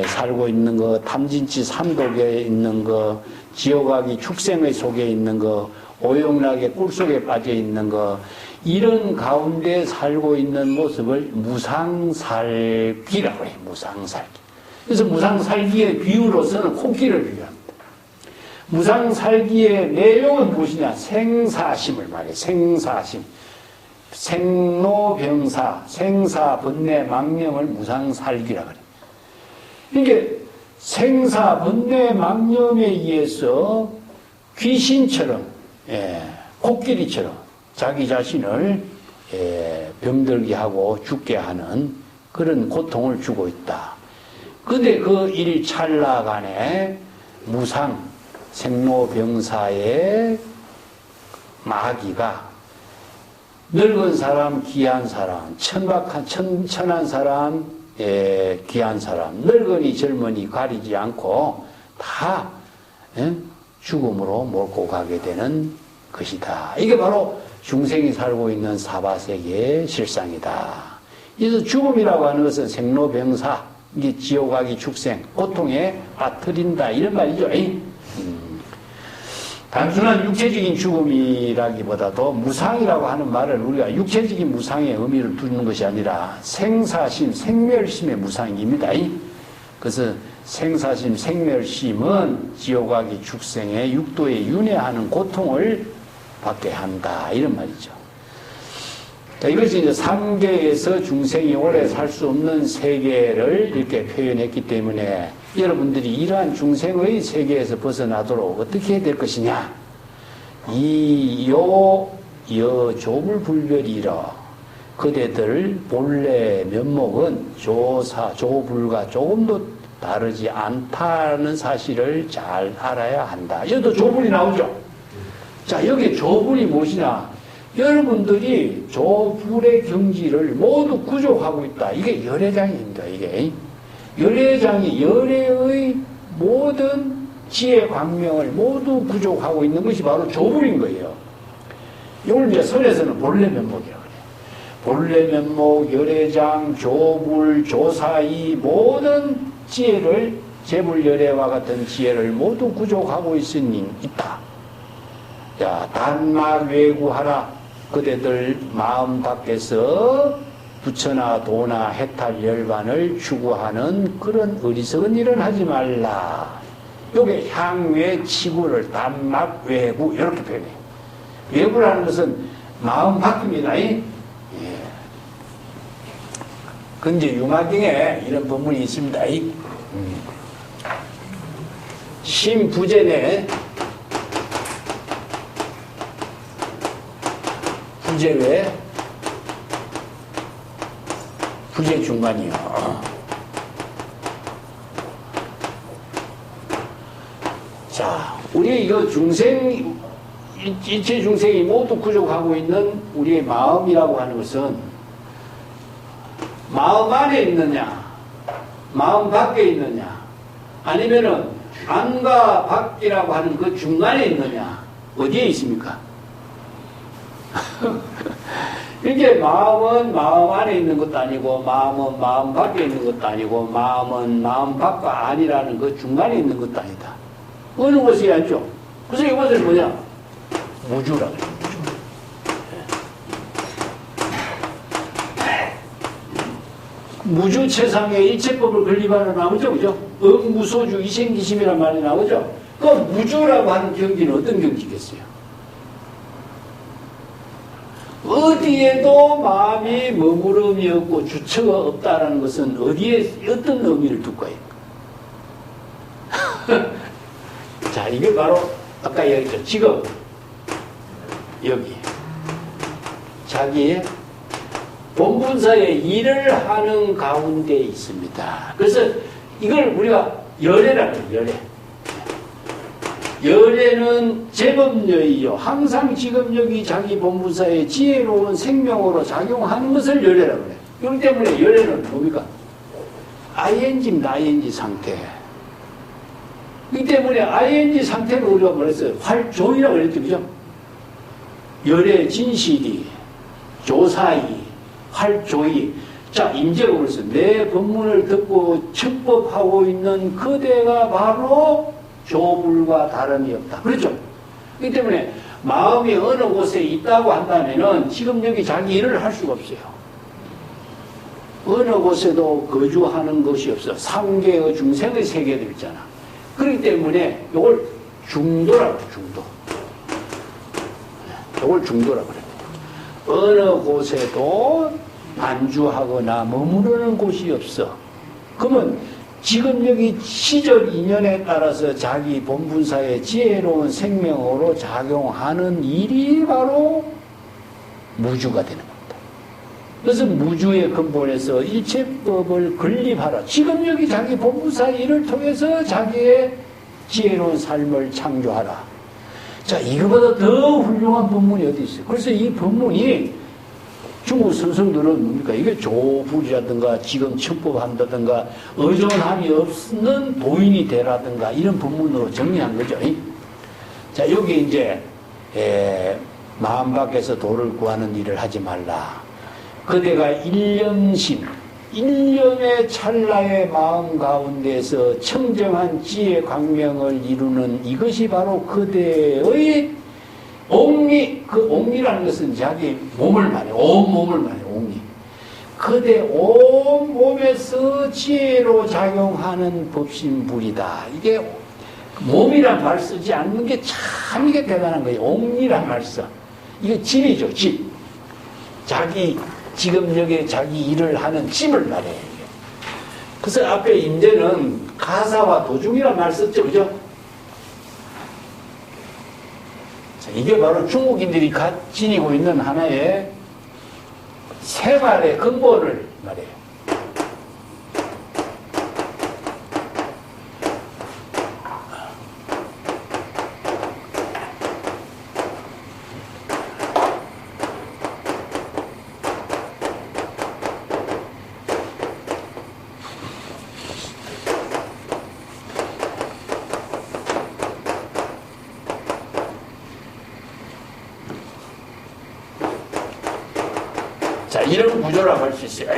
살고 있는 거, 탐진치 삼독에 있는 거, 지옥아기 축생의 속에 있는 거, 오용락의 꿀 속에 빠져 있는 거, 이런 가운데 살고 있는 모습을 무상살기라고 해요. 무상살기. 그래서 무상살기의 비유로서는 코끼리를 비유합니다. 무상살기의 내용은 무엇이냐? 생사심을 말해요. 생사심. 생로병사, 생사, 번뇌, 망념을 무상살기라고 해요. 이게 생사, 번뇌, 망념에 의해서 귀신처럼, 코끼리처럼 자기 자신을 병들게 하고 죽게 하는 그런 고통을 주고 있다. 근데 그 일찰나간에 무상, 생로병사의 마귀가 늙은 사람, 귀한 사람, 천한 사람, 귀한 사람, 늙은이, 젊은이 가리지 않고 다 죽음으로 몰고 가게 되는 것이다. 이게 바로 중생이 살고 있는 사바세계의 실상이다. 그래서 죽음이라고 하는 것은 생로병사, 이게 지옥아기 축생, 고통에 빠뜨린다, 이런 말이죠. 단순한 육체적인 죽음이라기보다도 무상이라고 하는 말을 우리가 육체적인 무상의 의미를 두는 것이 아니라 생사심, 생멸심의 무상입니다. 그래서 생사심, 생멸심은 지옥아기 축생의 육도에 윤회하는 고통을 받게 한다, 이런 말이죠. 자, 이것이 이제 삼계에서 중생이 오래 살 수 없는 세계를 이렇게 표현했기 때문에 여러분들이 이러한 중생의 세계에서 벗어나도록 어떻게 해야 될 것이냐? 조불불별이라 그대들 본래 면목은 조불과 조금도 다르지 않다는 사실을 잘 알아야 한다. 여기도 조불이 나오죠? 자, 여기 조불이 무엇이냐? 여러분들이 조불의 경지를 모두 구족하고 있다. 이게 열애장입니다. 이게 열애장이 열애의 모든 지혜 광명을 모두 구족하고 있는 것이 바로 조불인 거예요. 이걸 이제 선에서는 본래 면목이라고 그래요. 본래 면목, 열애장, 조불, 조사이 모든 지혜를 재불열애와 같은 지혜를 모두 구족하고 있다. 자, 단막 외구하라. 그대들 마음 밖에서 부처나 도나 해탈 열반을 추구하는 그런 어리석은 일은 하지 말라. 요게 향외 치구를 단막 외구 이렇게 표현해요. 외구라는 것은 마음 밖입니다. 근데 유마경에 이런 법문이 있습니다. 심부제네 부제외 부제 중간이요. 자, 우리 이거 중생, 일체 중생이 모두 구족하고 있는 우리의 마음이라고 하는 것은 마음 안에 있느냐, 마음 밖에 있느냐, 아니면은 안과 밖이라고 하는 그 중간에 있느냐, 어디에 있습니까? 이게 마음은 마음 안에 있는 것도 아니고 마음은 마음 밖에 있는 것도 아니고 마음은 마음 밖과 아니라는 그 중간에 있는 것도 아니다. 어느 곳에 앉죠? 그래서 이것은 뭐냐? 무주라고 해요. 무주 최상의 일체법을 건립하는 나오죠, 그죠? 음무소주 이생기심이란 말이 나오죠? 그 무주라고 하는 경지는 어떤 경지겠어요? 어디에도 마음이 머무름이 없고 주체가 없다는 것은 어디에 어떤 의미를 두고 있을까? 자, 이게 바로 아까 얘기했죠. 지금 여기 자기의 본분사의 일을 하는 가운데 있습니다. 그래서 이걸 우리가 열애라고 해요. 열애. 열애는 제법여이요. 항상 지금 여기 자기 본분사의 지혜로운 생명으로 작용하는 것을 열애라고 해요. 그렇기 때문에 열애는 뭡니까? ING입니다. ING 상태. 그렇기 때문에 ING 상태를 우리가 뭐랬어요? 활조이라고 그랬죠. 그죠? 열애 진실이, 조사이, 활조이. 자, 임재가 그랬어요. 내 법문을 듣고 척법하고 있는 그대가 바로 조불과 다름이 없다. 그렇죠? 그렇기 때문에 마음이 어느 곳에 있다고 한다면은 지금 여기 자기 일을 할 수가 없어요. 어느 곳에도 거주하는 것이 없어. 3개의 중생의 세계들 있잖아. 그렇기 때문에 이걸 중도라고 해요. 중도. 이걸 중도라고 그래요. 어느 곳에도 안주하거나 머무르는 곳이 없어. 그러면 지금 여기 시절 인연에 따라서 자기 본분사의 지혜로운 생명으로 작용하는 일이 바로 무주가 되는 겁니다. 그래서 무주의 근본에서 일체법을 건립하라. 지금 여기 자기 본분사의 일을 통해서 자기의 지혜로운 삶을 창조하라. 자, 이거보다 더 훌륭한 법문이 어디 있어요? 그래서 이 법문이 중국 선성들은 뭡니까? 이게 조불이라든가 지금 척법한다든가 의존함이 없는 도인이 되라든가 이런 법문으로 정리한 거죠. 자, 여기 이제 마음 밖에서 도를 구하는 일을 하지 말라. 그대가 일념심, 일념의 찰나의 마음 가운데서 청정한 지혜 광명을 이루는 이것이 바로 그대의 옹리, 그 옹리라는 것은 자기 몸을 말해요. 온 몸을 말해요. 옹리. 그대 온 몸에서 지혜로 작용하는 법신불이다. 이게 몸이란 말 쓰지 않는 게 참 이게 대단한 거예요. 옹리란 말 써. 이게 집이죠. 집. 자기 지금 여기 자기 일을 하는 집을 말해요. 그래서 앞에 임재는 가사와 도중이란 말 썼죠. 그죠? 이게 바로 중국인들이 지니고 있는 하나의 생활의 근본을 말해요. 자, 이런 구조라고 할 수 있어요.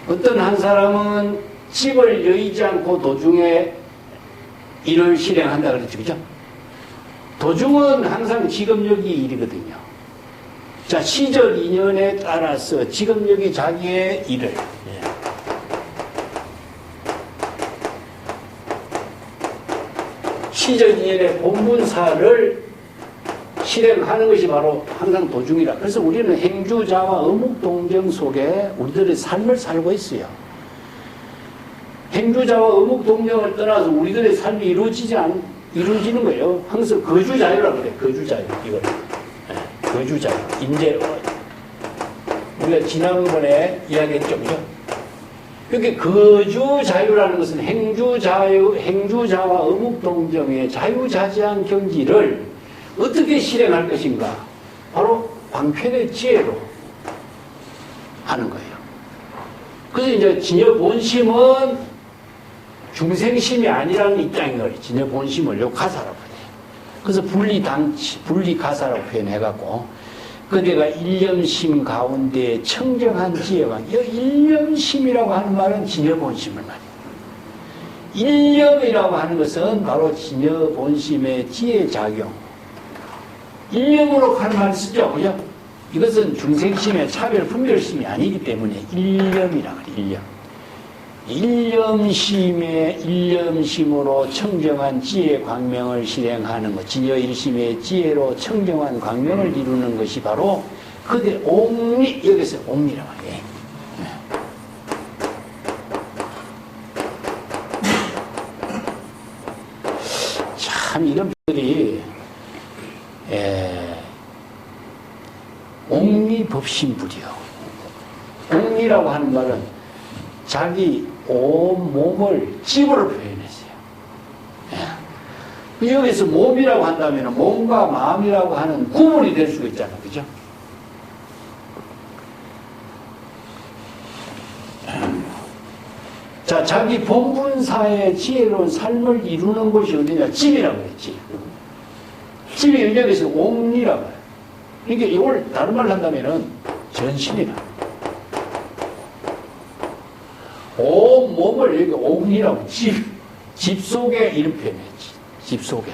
어떤 한 사람은 집을 여의지 않고 도중에 일을 실행한다 그랬죠. 그죠? 도중은 항상 지금여기 일이거든요. 자, 시절 인연에 따라서 지금여기 자기의 일을 시절 인연의 본분사를 실행하는 것이 바로 항상 도중이라. 그래서 우리는 행주자와 어묵동정 속에 우리들의 삶을 살고 있어요. 행주자와 어묵동정을 떠나서 우리들의 삶이 이루어지는 거예요. 항상 거주자유라고 그래요. 거주자유. 이걸. 거주자유. 이제 우리가 지난번에 이야기했죠. 그죠? 이렇게 거주자유라는 것은 행주자와 어묵동정의 자유자재한 경지를 어떻게 실행할 것인가? 바로 방편의 지혜로 하는 거예요. 그래서 이제 진여 본심은 중생심이 아니라는 입장인 거예요. 진여 본심을 요 가사라고 해요. 그래서 분리 가사라고 표현해갖고, 그대가 일념심 가운데 청정한 지혜가, 일념심이라고 하는 말은 진여 본심을 말해요. 일념이라고 하는 것은 바로 진여 본심의 지혜 작용. 일념으로 하는 말을 쓰죠. 그죠? 이것은 중생심의 차별 분별심이 아니기 때문에 일념이라고 해요. 일념. 일념심으로 청정한 지혜 광명을 실행하는 것, 진여일심의 지혜로 청정한 광명을 이루는 것이 바로 그대 옥리, 여기서 옥리라고 해요. 참 이런 분들이 옥리법신불이요. 옥리라고 하는 말은 자기 온 몸을 집으로 표현했어요. 여기서 몸이라고 한다면 몸과 마음이라고 하는 구분이 될 수가 있잖아요. 그죠? 자, 자기 본분사의 지혜로운 삶을 이루는 곳이 어디냐? 집이라고 했지. 집이 여기서 옥리라고 해요. 그러니까 이걸 다른 말로 한다면은 전신이라. 온 몸을 여기 옥리라고, 집 속에 이런 표현했지. 집 속에.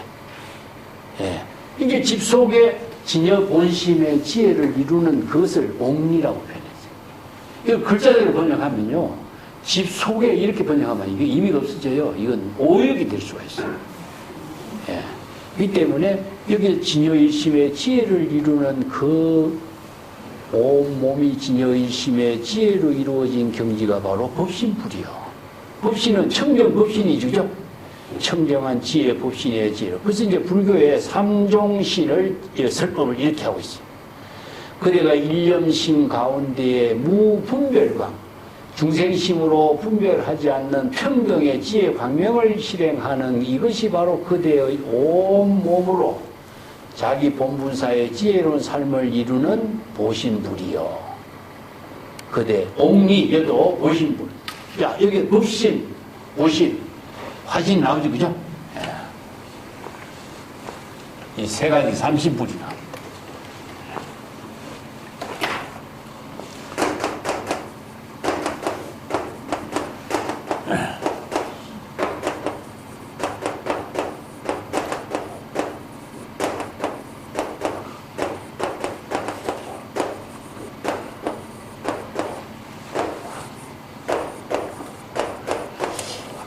예. 이게 집 속에 진여 본심의 지혜를 이루는 그것을 옥리라고 표현했어요. 이거 글자대로 번역하면요. 집 속에 이렇게 번역하면 이게 의미가 없어져요. 이건 오역이 될 수가 있어요. 예. 이 때문에 여기 진여일심의 지혜를 이루는 그 온몸이 진여일심의 지혜로 이루어진 경지가 바로 법신불이요. 법신은 청정법신이죠. 청정한 지혜, 법신의 지혜. 그래서 이제 불교의 삼종신을 설법을 이렇게 하고 있어요. 그대가 일념심 가운데에 무분별광, 중생심으로 분별하지 않는 평등의 지혜 광명을 실행하는 이것이 바로 그대의 온몸으로 자기 본분사의 지혜로운 삶을 이루는 보신불이요. 그대 옥리, 여도 보신불. 자, 여기 법신, 보신, 화신 나오죠, 그죠? 이 세 가지 삼신불이 나옵니다.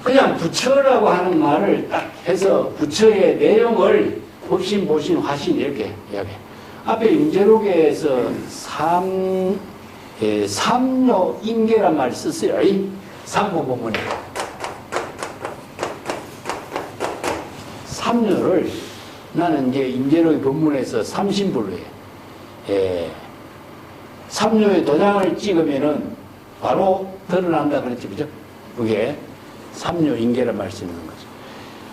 그냥 부처라고 하는 말을 딱 해서 부처의 내용을 법신, 보신, 화신 이렇게 이야기해. 앞에 임재록에서 삼요 인계란 말을 썼어요. 삼부 본문에. 삼요를 나는 이제 임재록의 본문에서 삼신불로 해. 삼요의 도장을 찍으면은 바로 드러난다 그랬죠. 그죠? 그게 삼요 인계란 말을 쓰는 거죠.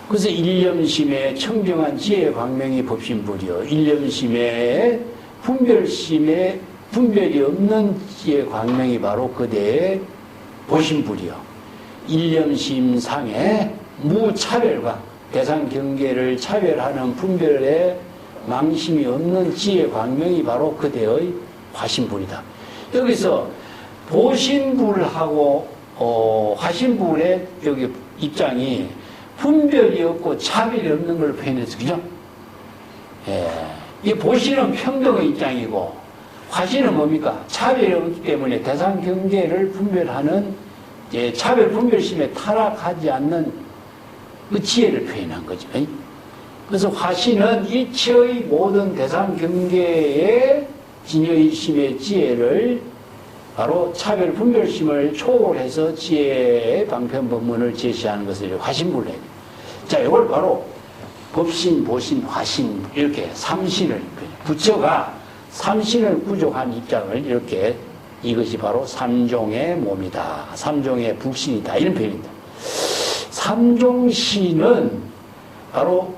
그래서 일념심의 청정한 지혜 광명이 법신불이요. 일념심의 분별심의 분별이 없는 지혜 광명이 바로 그대의 보신불이요. 일념심상의 무차별과 대상 경계를 차별하는 분별에 망심이 없는 지혜 광명이 바로 그대의 화신불이다. 여기서 보신불하고 화신불의 여기 입장이 분별이 없고 차별이 없는 걸 표현해서, 그죠? 이 보신은 평등의 입장이고, 화신은 뭡니까? 차별이 없기 때문에 대상 경계를 분별하는, 차별 분별심에 타락하지 않는 그 지혜를 표현한 거죠. 그래서 화신은 일체의 모든 대상 경계의 진여일심의 지혜를 바로 차별 분별심을 초월해서 지혜의 방편법문을 제시하는 것을 화신불례. 자, 이걸 바로 법신, 보신, 화신 이렇게 삼신을, 부처가 삼신을 구족한 입장을 이렇게, 이것이 바로 삼종의 몸이다, 삼종의 불신이다, 이런 표현입니다. 삼종신은 바로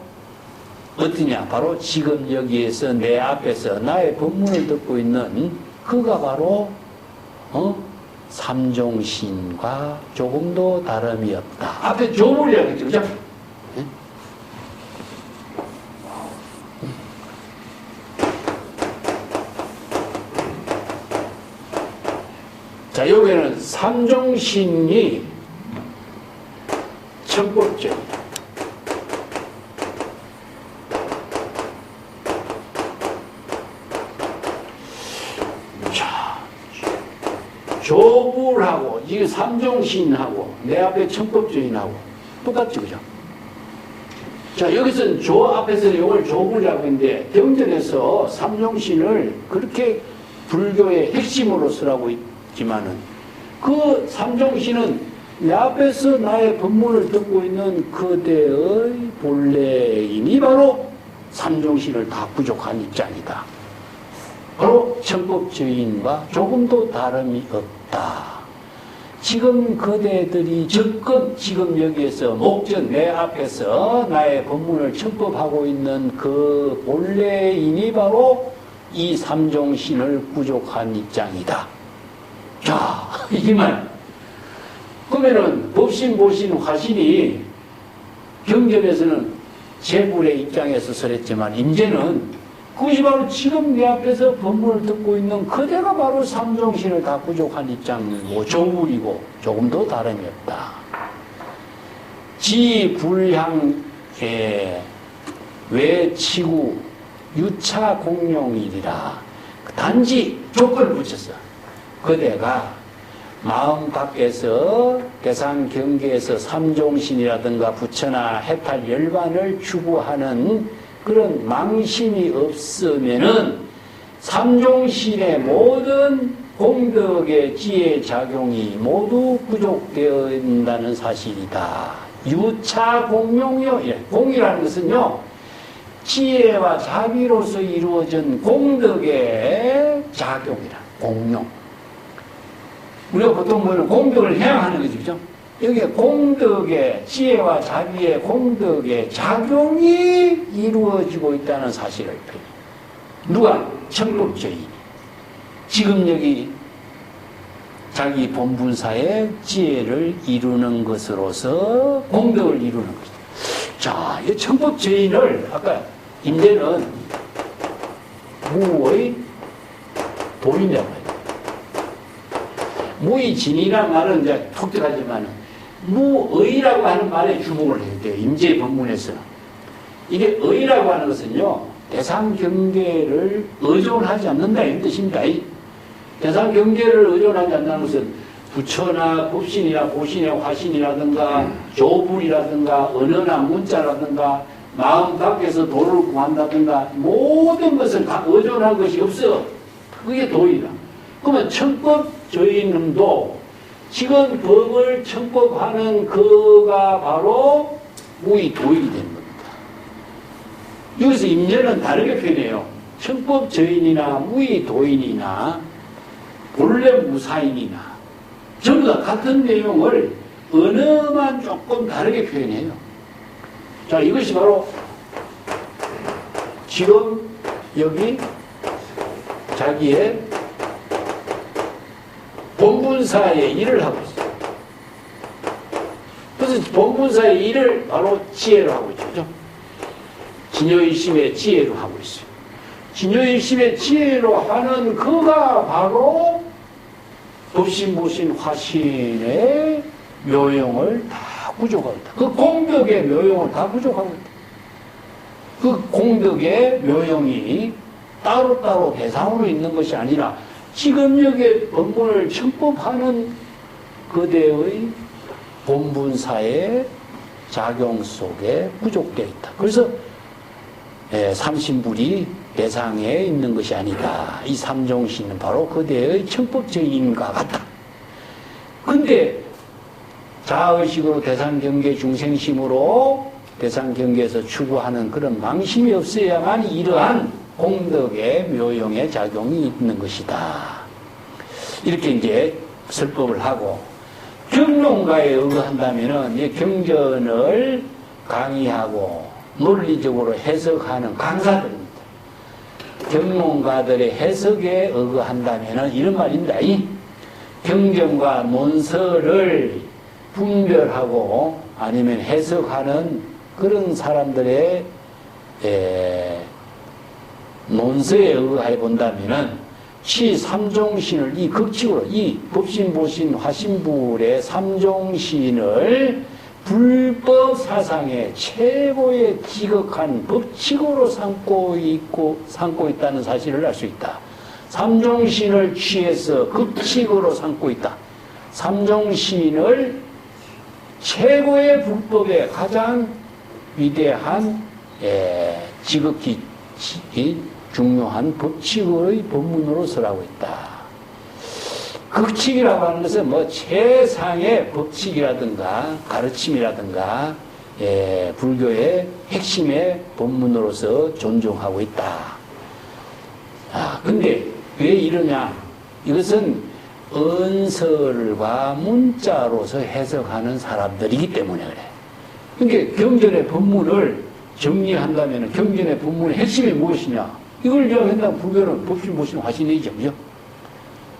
어떠냐? 바로 지금 여기에서 내 앞에서 나의 법문을 듣고 있는 그가 바로 삼종신과 조금도 다름이 없다. 앞에 조물이라고 했죠, 그죠? 자, 여기는 삼종신이 첫 번째. 조불하고 지금 삼종신하고 내 앞에 청법주인하고 똑같죠, 그죠? 자, 여기서는 조 앞에서 이걸 조불이라고 했는데 경전에서 삼종신을 그렇게 불교의 핵심으로 쓰라고 있지만은 그 삼종신은 내 앞에서 나의 법문을 듣고 있는 그대의 본래인이 바로 삼종신을 다 부족한 입장이다. 바로 청법주인과 조금도 다름이 없다. 지금 그대들이 접근 지금 여기에서 목전 내 앞에서 나의 법문을 청법하고 있는 그 본래인이 바로 이 삼종신을 부족한 입장이다. 자, 이 말. 그러면은 법신, 보신, 화신이 경전에서는 재불의 입장에서 설했지만 임제는 그것이 바로 지금 내 앞에서 법문을 듣고 있는 그대가 바로 삼종신을 다 부족한 입장이고 조불이고 조금도 다름이 없다. 지불향에 외치구 유차 공룡이리라. 단지 조건을 붙였어. 그대가 마음 밖에서 대상 경계에서 삼종신이라든가 부처나 해탈 열반을 추구하는 그런 망심이 없으면은 삼종신의 모든 공덕의 지혜 작용이 모두 부족된다는 사실이다. 유차 공용이요. 공이라는 것은요, 지혜와 자비로서 이루어진 공덕의 작용이라. 공용. 우리가 보통 뭐는 공덕을 해양하는 거죠, 그죠? 여기에 공덕의, 지혜와 자비의 공덕의 작용이 이루어지고 있다는 사실을 표현해요. 누가? 청법주의. 지금 여기 자기 본분사의 지혜를 이루는 것으로서 공덕을 이루는 것이다. 자, 이 청법주의를 아까 임대는 무의 도인이라고 해요. 무의 진이라는 말은 이제 독특하지만 무의라고 하는 말에 주목을 해야 돼요. 임제 법문에서는. 이게 의라고 하는 것은요, 대상 경계를 의존하지 않는다 이런 뜻입니다. 대상 경계를 의존하지 않는다는 것은 부처나 법신이나 보신이나 화신이라든가 조불이라든가 언어나 문자라든가 마음 밖에서 도를 구한다든가 모든 것을 다 의존한 것이 없어. 그게 도이다. 그러면 청법주의님도 지금 법을 청법하는 그가 바로 무의 도인이 되는 겁니다. 여기서 임제는 다르게 표현해요. 청법주인이나 무의 도인이나 본래 무사인이나 전부 다 같은 내용을 언어만 조금 다르게 표현해요. 자, 이것이 바로 지금 여기 자기의 본분사의 일을 하고 있어요. 그래서 본분사의 일을 바로 지혜로 하고 있죠. 진여일심의 지혜로 하고 있어요. 진여일심의 지혜로 하는 그가 바로 법신, 보신, 화신의 묘용을 다 부족하고 있다. 그 공덕의 묘용을 다 부족하고 있다. 그 공덕의 묘용이 따로따로 대상으로 있는 것이 아니라 지금 여기에 법문을 청법하는 그대의 본분사의 작용 속에 부족되어 있다. 그래서 삼신불이 대상에 있는 것이 아니다. 이 삼종신은 바로 그대의 청법적인과 같다. 근데 자의식으로 대상경계 중생심으로 대상경계에서 추구하는 그런 망심이 없어야만 이러한 공덕의 묘용의 작용이 있는 것이다. 이렇게 이제 설법을 하고 경론가에 의거한다면은 이 경전을 강의하고 논리적으로 해석하는 강사들입니다. 경론가들의 해석에 의거한다면은 이런 말입니다. 이 경전과 논설을 분별하고 아니면 해석하는 그런 사람들의 논서에 의해 본다면은 시 삼종신을 이 극칙으로 이 법신, 보신, 화신불의 삼종신을 불법 사상의 최고의 지극한 법칙으로 삼고 있다는 사실을 알 수 있다. 삼종신을 취해서 극칙으로 삼고 있다. 삼종신을 최고의 불법의 가장 위대한 지극히 중요한 법칙의 법문으로 설하고 있다. 극칙이라고 하는 것은 뭐 최상의 법칙이라든가 가르침이라든가 불교의 핵심의 법문으로서 존중하고 있다. 근데 왜 이러냐? 이것은 언설과 문자로서 해석하는 사람들이기 때문에 그래. 그러니까 경전의 법문을 정리한다면 경전의 법문의 핵심이 무엇이냐? 이걸 한다면 불교는 법신보신 화신이죠. 그죠?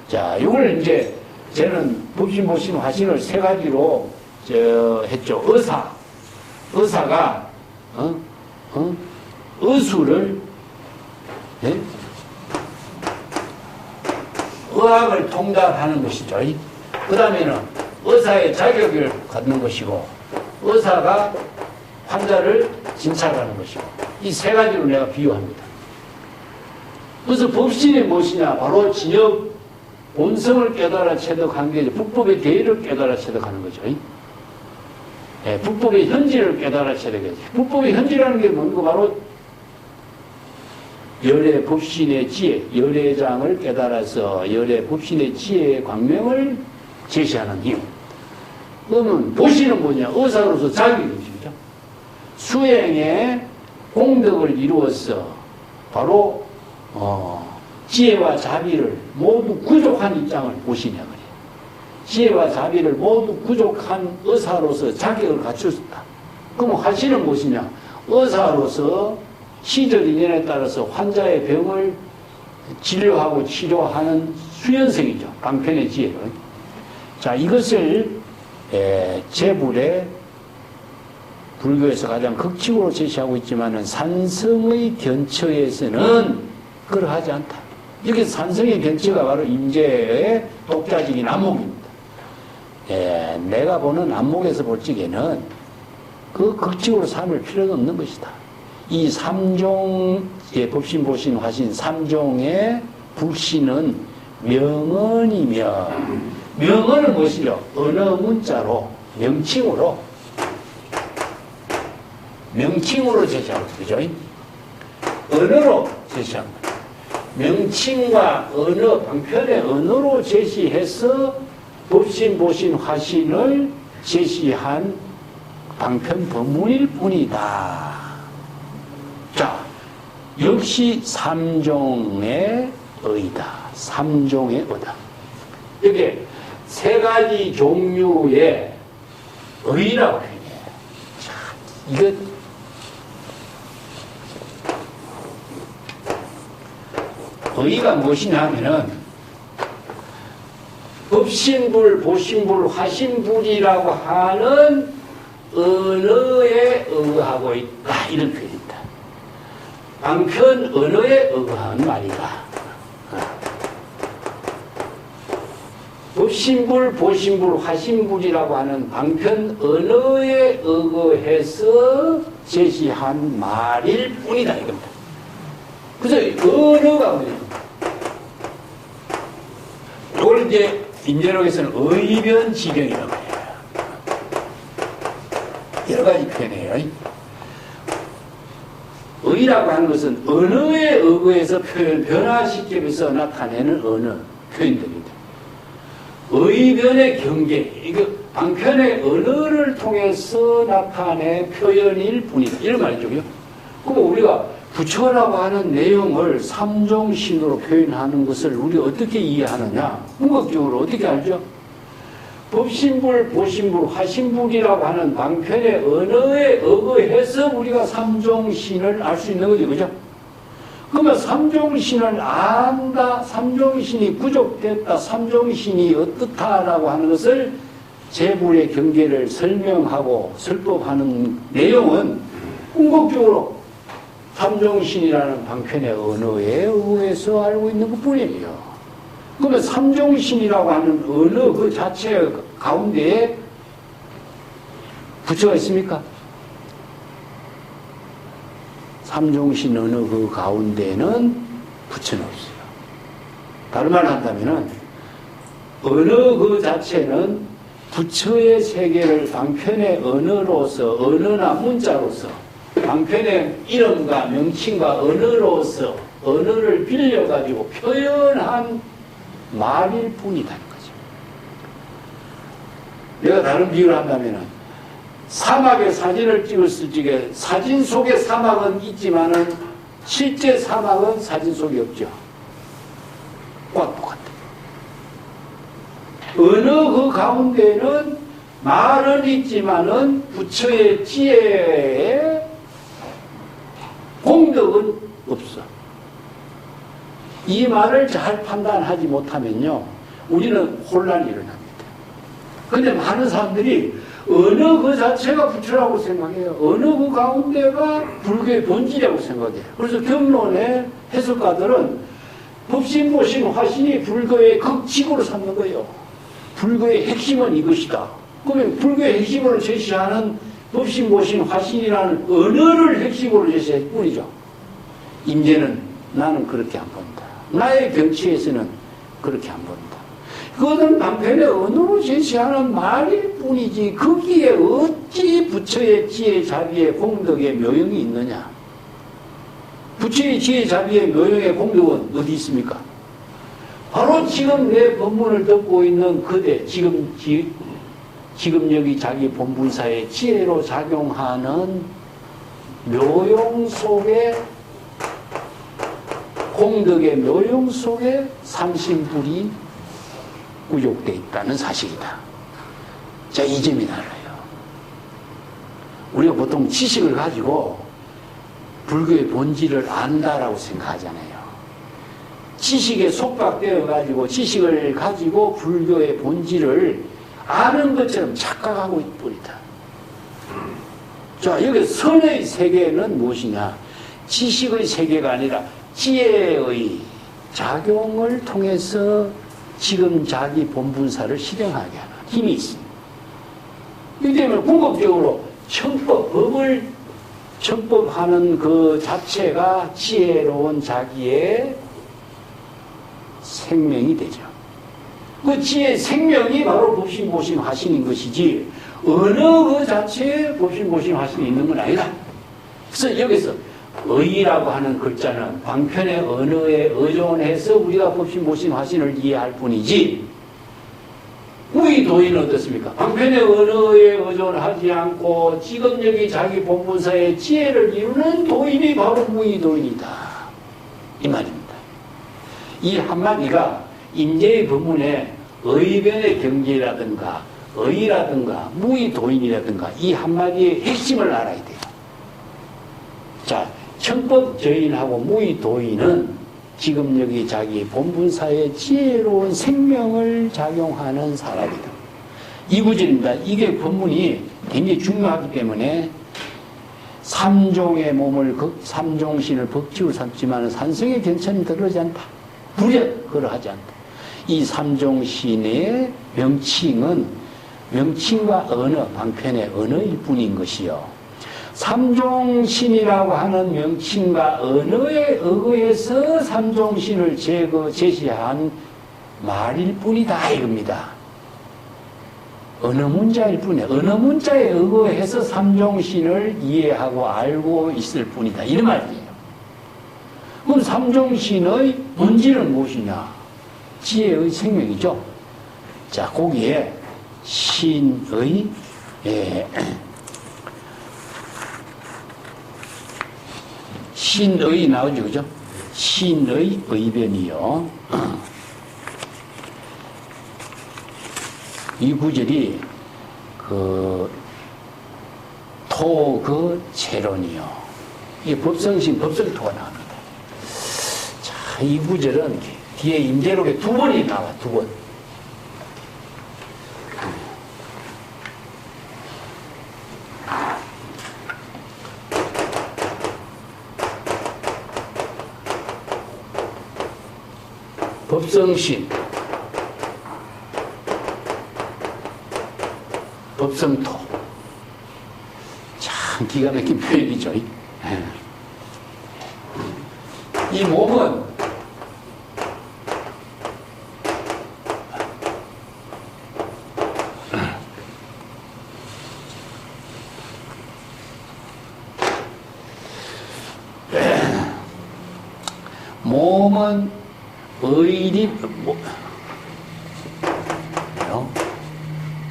자, 이걸 이제 저는 법신보신 화신을 세 가지로 했죠. 의사가 의수를 의학을 통달하는 것이죠. 그 다음에는 의사의 자격을 갖는 것이고 의사가 환자를 진찰하는 것이고 이 세 가지로 내가 비유합니다. 그래서 법신이 무엇이냐? 바로 진역 본성을 깨달아 체득한 게 불법의 대의를 깨달아 체득하는 거죠. 불법의 현지를 깨달아 체득하죠. 불법의 현지라는 게 뭔가 바로 열의 법신의 지혜, 열의장을 깨달아서 열의 법신의 지혜의 광명을 제시하는 힘. 그러면 보시는 뭐냐? 의사로서 자격이죠. 수행의 공덕을 이루어서 바로 지혜와 자비를 모두 구족한 입장을 보시냐 그래. 지혜와 자비를 모두 구족한 의사로서 자격을 갖췄다. 그럼 화신은 무엇이냐? 의사로서 시절 인연에 따라서 환자의 병을 진료하고 치료하는 수연성이죠. 방편의 지혜를. 자, 이것을 제불의 불교에서 가장 극칙으로 제시하고 있지만은 산성의 견처에서는 그러하지 않다. 여기서 산성의 견처가 바로 임재의 독자적인 안목입니다. 내가 보는 안목에서 볼 적에는 그 극칙으로 삼을 필요는 없는 것이다. 이 삼종의 법신보신 화신 삼종의 불신은 명언이며 명언은 무엇이죠? 언어 문자로 명칭으로 제시하고 있죠. 언어로 제시한 거예요. 명칭과 언어, 방편의 언어로 제시해서 법신보신 화신을 제시한 방편 법문일 뿐이다. 자, 역시 삼종의 의다. 삼종의 의다. 이게 세 가지 종류의 의라고 해요. 자, 이거 의가 무엇이냐 하면은 법신불, 보신불, 화신불이라고 하는 언어에 의하고 있다. 이런 표현입니다. 방편 언어에 의한 말이다. 법신불, 보신불, 화신불이라고 하는 방편 언어에 의거해서 제시한 말일 뿐이다 이겁니다. 그래서 언어가 뭐냐? 이걸 이제 인제록에서는 의변지경이라고 해요. 여러 가지 표현이에요. 의라고 하는 것은 언어에 의거해서 변화시키면서 나타내는 언어 표현들입니다. 의변의 경계, 이거 방편의 언어를 통해서 나타낸 표현일 뿐이다. 이런 말이죠. 그럼 우리가 부처라고 하는 내용을 삼종신으로 표현하는 것을 우리가 어떻게 이해하느냐? 궁극적으로 어떻게 알죠? 법신불, 보신불, 화신불이라고 하는 방편의 언어에 의거해서 우리가 삼종신을 알 수 있는 거죠. 그죠? 그러면 삼종신을 안다, 삼종신이 구족됐다, 삼종신이 어떻다라고 하는 것을 제불의 경계를 설명하고 설법하는 내용은 궁극적으로 삼종신이라는 방편의 언어에 의해서 알고 있는 것 뿐이에요. 그러면 삼종신이라고 하는 언어 그 자체 가운데에 부처가 있습니까? 삼종신 언어 그 가운데에는 부처는 없어요. 다른 말로 한다면은 언어 그 자체는 부처의 세계를 방편의 언어로서, 언어나 문자로서, 방편의 이름과 명칭과 언어로서, 언어를 빌려가지고 표현한 말일 뿐이다는 거죠. 내가 다른 비유를 한다면은, 사막에 사진을 찍었을 적에 사진 속에 사막은 있지만은 실제 사막은 사진 속에 없죠. 꽉 똑같아요. 언어 그 가운데는 말은 있지만은 부처의 지혜에 공덕은 없어. 이 말을 잘 판단하지 못하면요, 우리는 혼란이 일어납니다. 근데 많은 사람들이 언어 그 자체가 부처라고 생각해요. 언어 그 가운데가 불교의 본질이라고 생각해요. 그래서 경론의 해석가들은 법신보신 화신이 불교의 극칙으로 삼는 거예요. 불교의 핵심은 이것이다. 그러면 불교의 핵심으로 제시하는 법신보신 화신이라는 언어를 핵심으로 제시할 뿐이죠. 임재는 나는 그렇게 안 본다. 나의 경치에서는 그렇게 안 본다. 그것은 방편의 언어로 제시하는 말일 뿐이지 거기에 어찌 부처의 지혜 자비의 공덕의 묘용이 있느냐. 부처의 지혜 자비의 묘용의 공덕은 어디 있습니까? 바로 지금 내 법문을 듣고 있는 그대, 지금 여기 자기 본분사의 지혜로 작용하는 묘용 속에, 공덕의 묘용 속에 삼신불이 구족되어 있다는 사실이다. 자, 이 점이 달라요. 우리가 보통 지식을 가지고 불교의 본질을 안다라고 생각하잖아요. 지식에 속박되어 가지고 지식을 가지고 불교의 본질을 아는 것처럼 착각하고 있을 뿐이다. 자, 여기 선의 세계는 무엇이냐? 지식의 세계가 아니라 지혜의 작용을 통해서 지금 자기 본분사를 실행하게 하는 힘이 있습니다. 이 때문에 궁극적으로 청법하는 그 자체가 지혜로운 자기의 생명이 되죠. 그 지혜 생명이 바로 법신보신 화신인 것이지 어느 그 자체에 법신보신 화신이 있는 건 아니다. 그래서 여기서 의라고 하는 글자는 방편의 언어에 의존해서 우리가 법신보신 화신을 이해할 뿐이지, 무의도인은 어떻습니까? 방편의 언어에 의존하지 않고 지금 여기 자기 본분사의 지혜를 이루는 도인이 바로 무의도인이다, 이 말입니다. 이 한마디가 임재의 법문에 의변의 경계라든가 의라든가 무의도인이라든가 이 한마디의 핵심을 알아야 돼요. 자, 청법저인하고 무의도인은 지금 여기 자기 본분사의 지혜로운 생명을 작용하는 사람이다. 이 구절입니다. 이게 법문이 굉장히 중요하기 때문에 삼종의 몸을 삼종신을 법칙으로 삼지만 산성의 견천이 그러지 않다. 불에 그러하지 않다. 이 삼종신의 명칭은 명칭과 언어, 방편의 언어일 뿐인 것이요. 삼종신이라고 하는 명칭과 언어에 의거해서 삼종신을 제시한 말일 뿐이다 이겁니다. 언어 문자일 뿐이야. 언어 문자에 의거해서 삼종신을 이해하고 알고 있을 뿐이다, 이런 말이에요. 그럼 삼종신의 본질은 무엇이냐? 지혜의 생명이죠. 자, 거기에 신의 신의 나오죠, 그죠? 신의 의변이요. 이 구절이 재론이요. 이 법성신, 법성토가 나옵니다. 자, 이 구절은 뒤에 임재록에 2번이 나와, 2번. 법성신, 법성토. 참 기가 막힌 표현이죠. 이 몸은 몸은 의리,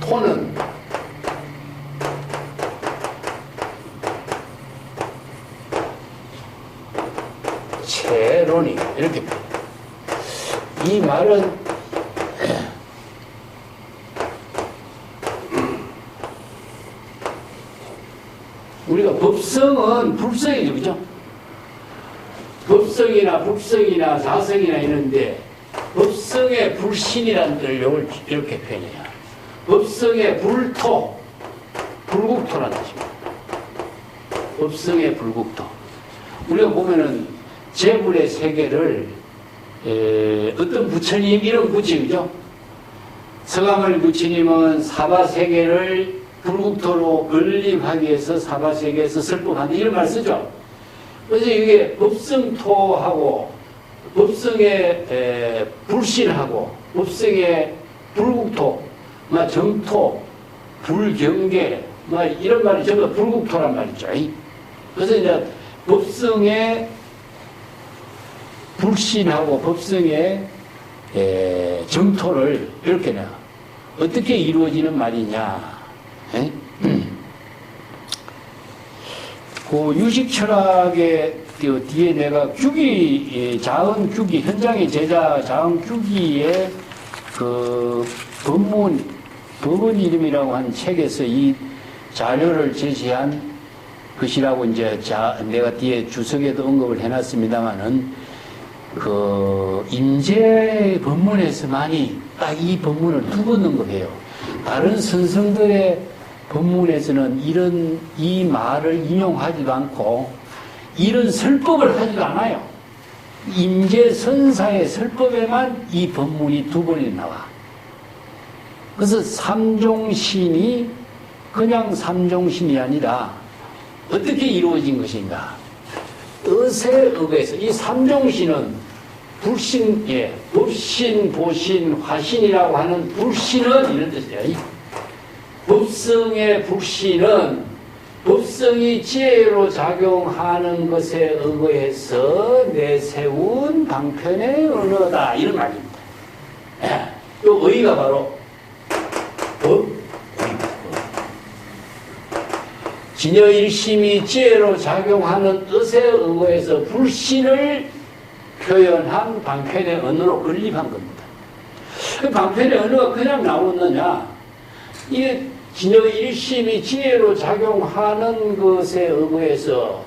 토는 체론이 이렇게 표현해요. 이 말은 우리가 법성은 불성이죠, 그죠? 법성이나 북성이나 사성이나 있는데 법성의 불신이라는 뜻을 이렇게 표현해요. 법성의 불토, 불국토라는 뜻입니다. 법성의 불국토. 우리가 보면은 재물의 세계를 어떤 부처님, 이런 부처님이죠. 서강을 부처님은 사바세계를 불국토로 건립하기 위해서 사바세계에서 설법한다, 이런 말 쓰죠. 그래서 이게 법성토하고 법성의 불신하고 법성의 불국토, 정토, 불경계, 이런 말이 전부 불국토란 말이죠. 그래서 이제 법성의 불신하고 법성의 정토를 이렇게 내가 어떻게 이루어지는 말이냐. 그 유식철학의 뒤에 내가 규기, 자은 규기, 현장의 제자 자은 규기의 그 법문 이름이라고 하는 책에서 이 자료를 제시한 것이라고 이제 내가 뒤에 주석에도 언급을 해놨습니다만은 그 임재 법문에서만이 딱 이 법문을 두 번 언급해요. 다른 선성들의 법문에서는 이 말을 인용하지도 않고 이런 설법을 하지도 않아요. 임재선사의 설법에만 이 법문이 두 번이 나와. 그래서 삼종신이 그냥 삼종신이 아니라 어떻게 이루어진 것인가. 뜻에 의거해서 이 삼종신은 불신, 법신, 보신, 화신이라고 하는 불신은 이런 뜻이에요. 법성의 불신은 법성이 지혜로 작용하는 것에 의거해서 내세운 방편의 언어다, 이런 말입니다. 이 의가 바로 법, 진여일심이 지혜로 작용하는 뜻에 의거해서 불신을 표현한 방편의 언어로 건립한 겁니다. 그 방편의 언어가 그냥 나오느냐? 이게 진여일심이 지혜로 작용하는 것에 의거해서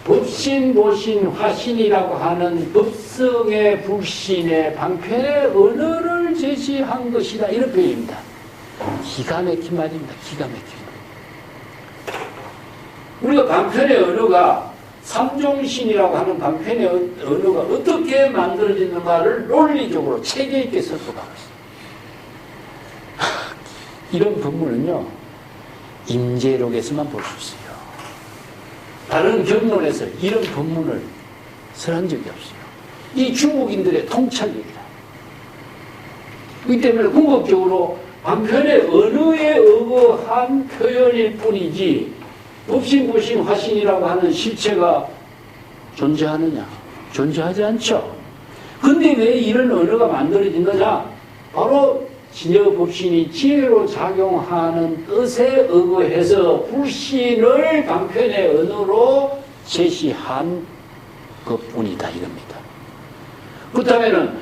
법신, 보신, 화신이라고 하는 법성의 불신의 방편의 언어를 제시한 것이다, 이런 표현입니다. 기가 막힌 말입니다. 기가 막힌 말. 우리가 방편의 언어가 삼종신이라고 하는 방편의 언어가 어떻게 만들어지는가를 논리적으로 체계 있게 설득하고 있습니다. 이런 법문은요, 임재록에서만 볼 수 있어요. 다른 경론에서 이런 법문을 설한 적이 없어요. 이 중국인들의 통찰력이다. 그렇기 때문에 궁극적으로 방편의 언어에 의거한 표현일 뿐이지 법신, 보신, 화신이라고 하는 실체가 존재하느냐? 존재하지 않죠. 근데 왜 이런 언어가 만들어진 거냐? 바로 진여법신이 지혜로 작용하는 뜻에 의거해서 불신을 방편의 언어로 제시한 것뿐이다, 이겁니다. 그렇다면은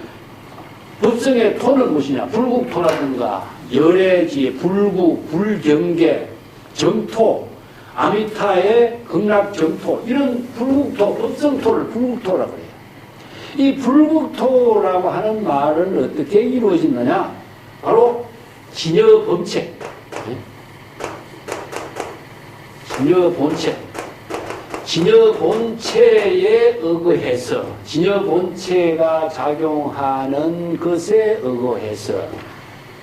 법성의 토는 무엇이냐? 불국토라든가 열애지, 불국, 불경계, 정토, 아미타의 극락정토, 이런 불국토, 법성토를 불국토라고 해요. 이 불국토라고 하는 말은 어떻게 이루어졌느냐? 바로 진여본체, 진여본체에 의거해서, 진여본체가 작용하는 것에 의거해서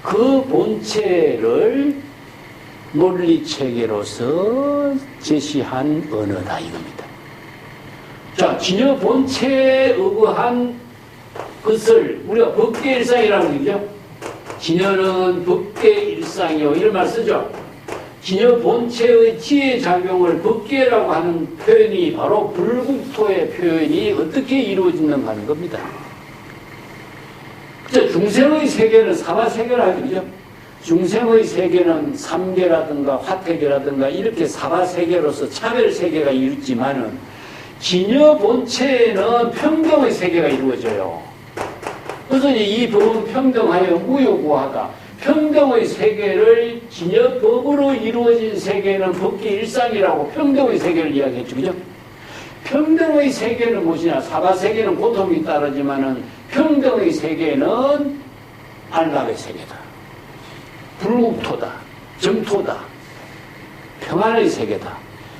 그 본체를 논리체계로서 제시한 언어다, 이겁니다. 자, 진여본체에 의거한 것을 우리가 법계일상이라고 얘기죠. 진여는 법계일상이요, 이런 말 쓰죠. 진여 본체의 지혜작용을 법계라고 하는 표현이 바로 불국토의 표현이 어떻게 이루어지는가 하는 겁니다. 중생의 세계는 사바세계라 하죠. 중생의 세계는 삼계라든가 화태계라든가 이렇게 사바세계로서 차별세계가 이루어지만은 진여 본체에는 평등의 세계가 이루어져요. 그래서 이 법은 평등하여 무효구하다. 평등의 세계를 진여법으로 이루어진 세계는 법계 일상이라고 평등의 세계를 이야기했죠. 그죠? 평등의 세계는 무엇이냐? 사바세계는 고통이 따르지만은 평등의 세계는 안락의 세계다. 불국토다. 정토다. 평안의 세계다.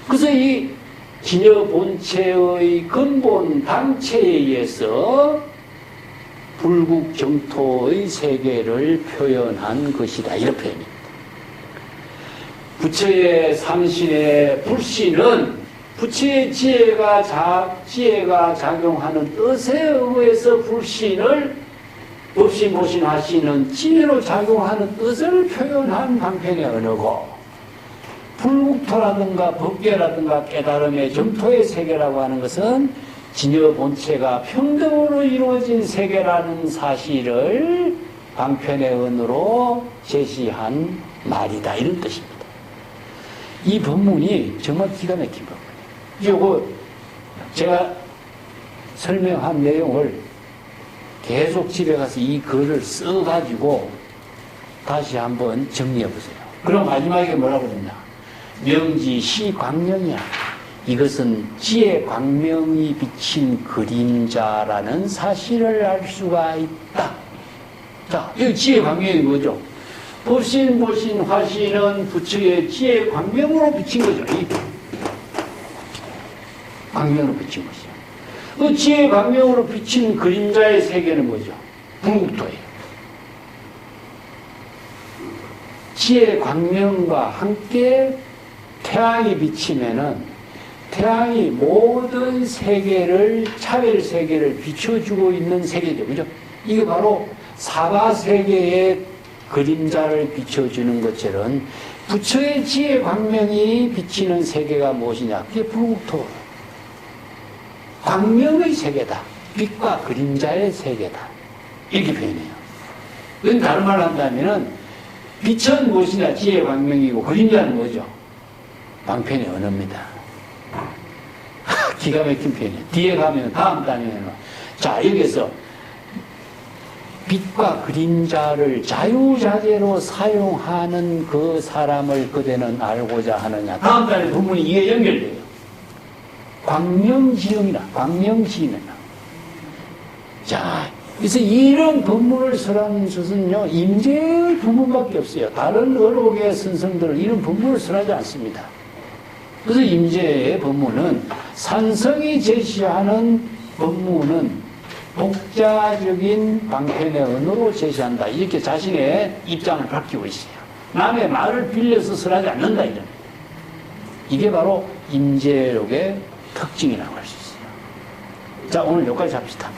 그래서 이 진여 본체의 근본 당체에 의해서 불국 정토의 세계를 표현한 것이다. 이런 표현입니다. 부처의 삼신의 불신은 부처의 지혜가 작용하는 뜻에 의해서 불신을 법신, 보신, 하신은 지혜로 작용하는 뜻을 표현한 방편의 언어고, 불국토라든가 법계라든가 깨달음의 정토의 세계라고 하는 것은 진여 본체가 평등으로 이루어진 세계라는 사실을 방편의 언어로 제시한 말이다. 이런 뜻입니다. 이 법문이 정말 기가 막힌 법문이에요. 이거 제가 설명한 내용을 계속 집에 가서 이 글을 써가지고 다시 한번 정리해보세요. 그럼 마지막에 뭐라고 그랬냐? 명지 시광명이야. 이것은 지혜 광명이 비친 그림자라는 사실을 알 수가 있다. 자, 이 지혜 광명이 뭐죠? 법신, 보신, 화신은 부처의 지혜 광명으로 비친 거죠. 이 광명으로 비친 것이요. 그 지혜 광명으로 비친 그림자의 세계는 뭐죠? 불국토예요. 지혜 광명과 함께 태양이 비치면은 태양이 모든 세계를, 차별 세계를 비춰주고 있는 세계죠. 그죠? 이게 바로 사바세계의 그림자를 비춰주는 것처럼 부처의 지혜 광명이 비치는 세계가 무엇이냐? 그게 불국토. 광명의 세계다. 빛과 그림자의 세계다. 이렇게 표현해요. 그건 다른 말로 한다면은 빛은 무엇이냐? 지혜 광명이고 그림자는 뭐죠? 방편의 언어입니다. 기가 막힌 표현이에요. 뒤에 가면 다음 단위에는 자, 여기서 빛과 그림자를 자유자재로 사용하는 그 사람을 그대는 알고자 하느냐. 다음 단위 부분이 이게 연결돼요. 광명지형이나 광명지이나. 자, 그래서 이런 법문을 설하는 것은요, 임재의 법문밖에 없어요. 다른 어록의 선성들은 이런 법문을 설하지 않습니다. 그래서 임재의 법문은 산성이 제시하는 법문은 독자적인 방편의 언어로 제시한다. 이렇게 자신의 입장을 밝히고 있어요. 남의 말을 빌려서 설하지 않는다. 이런. 이게 바로 임재록의 특징이라고 할 수 있어요. 자, 오늘 여기까지 합시다.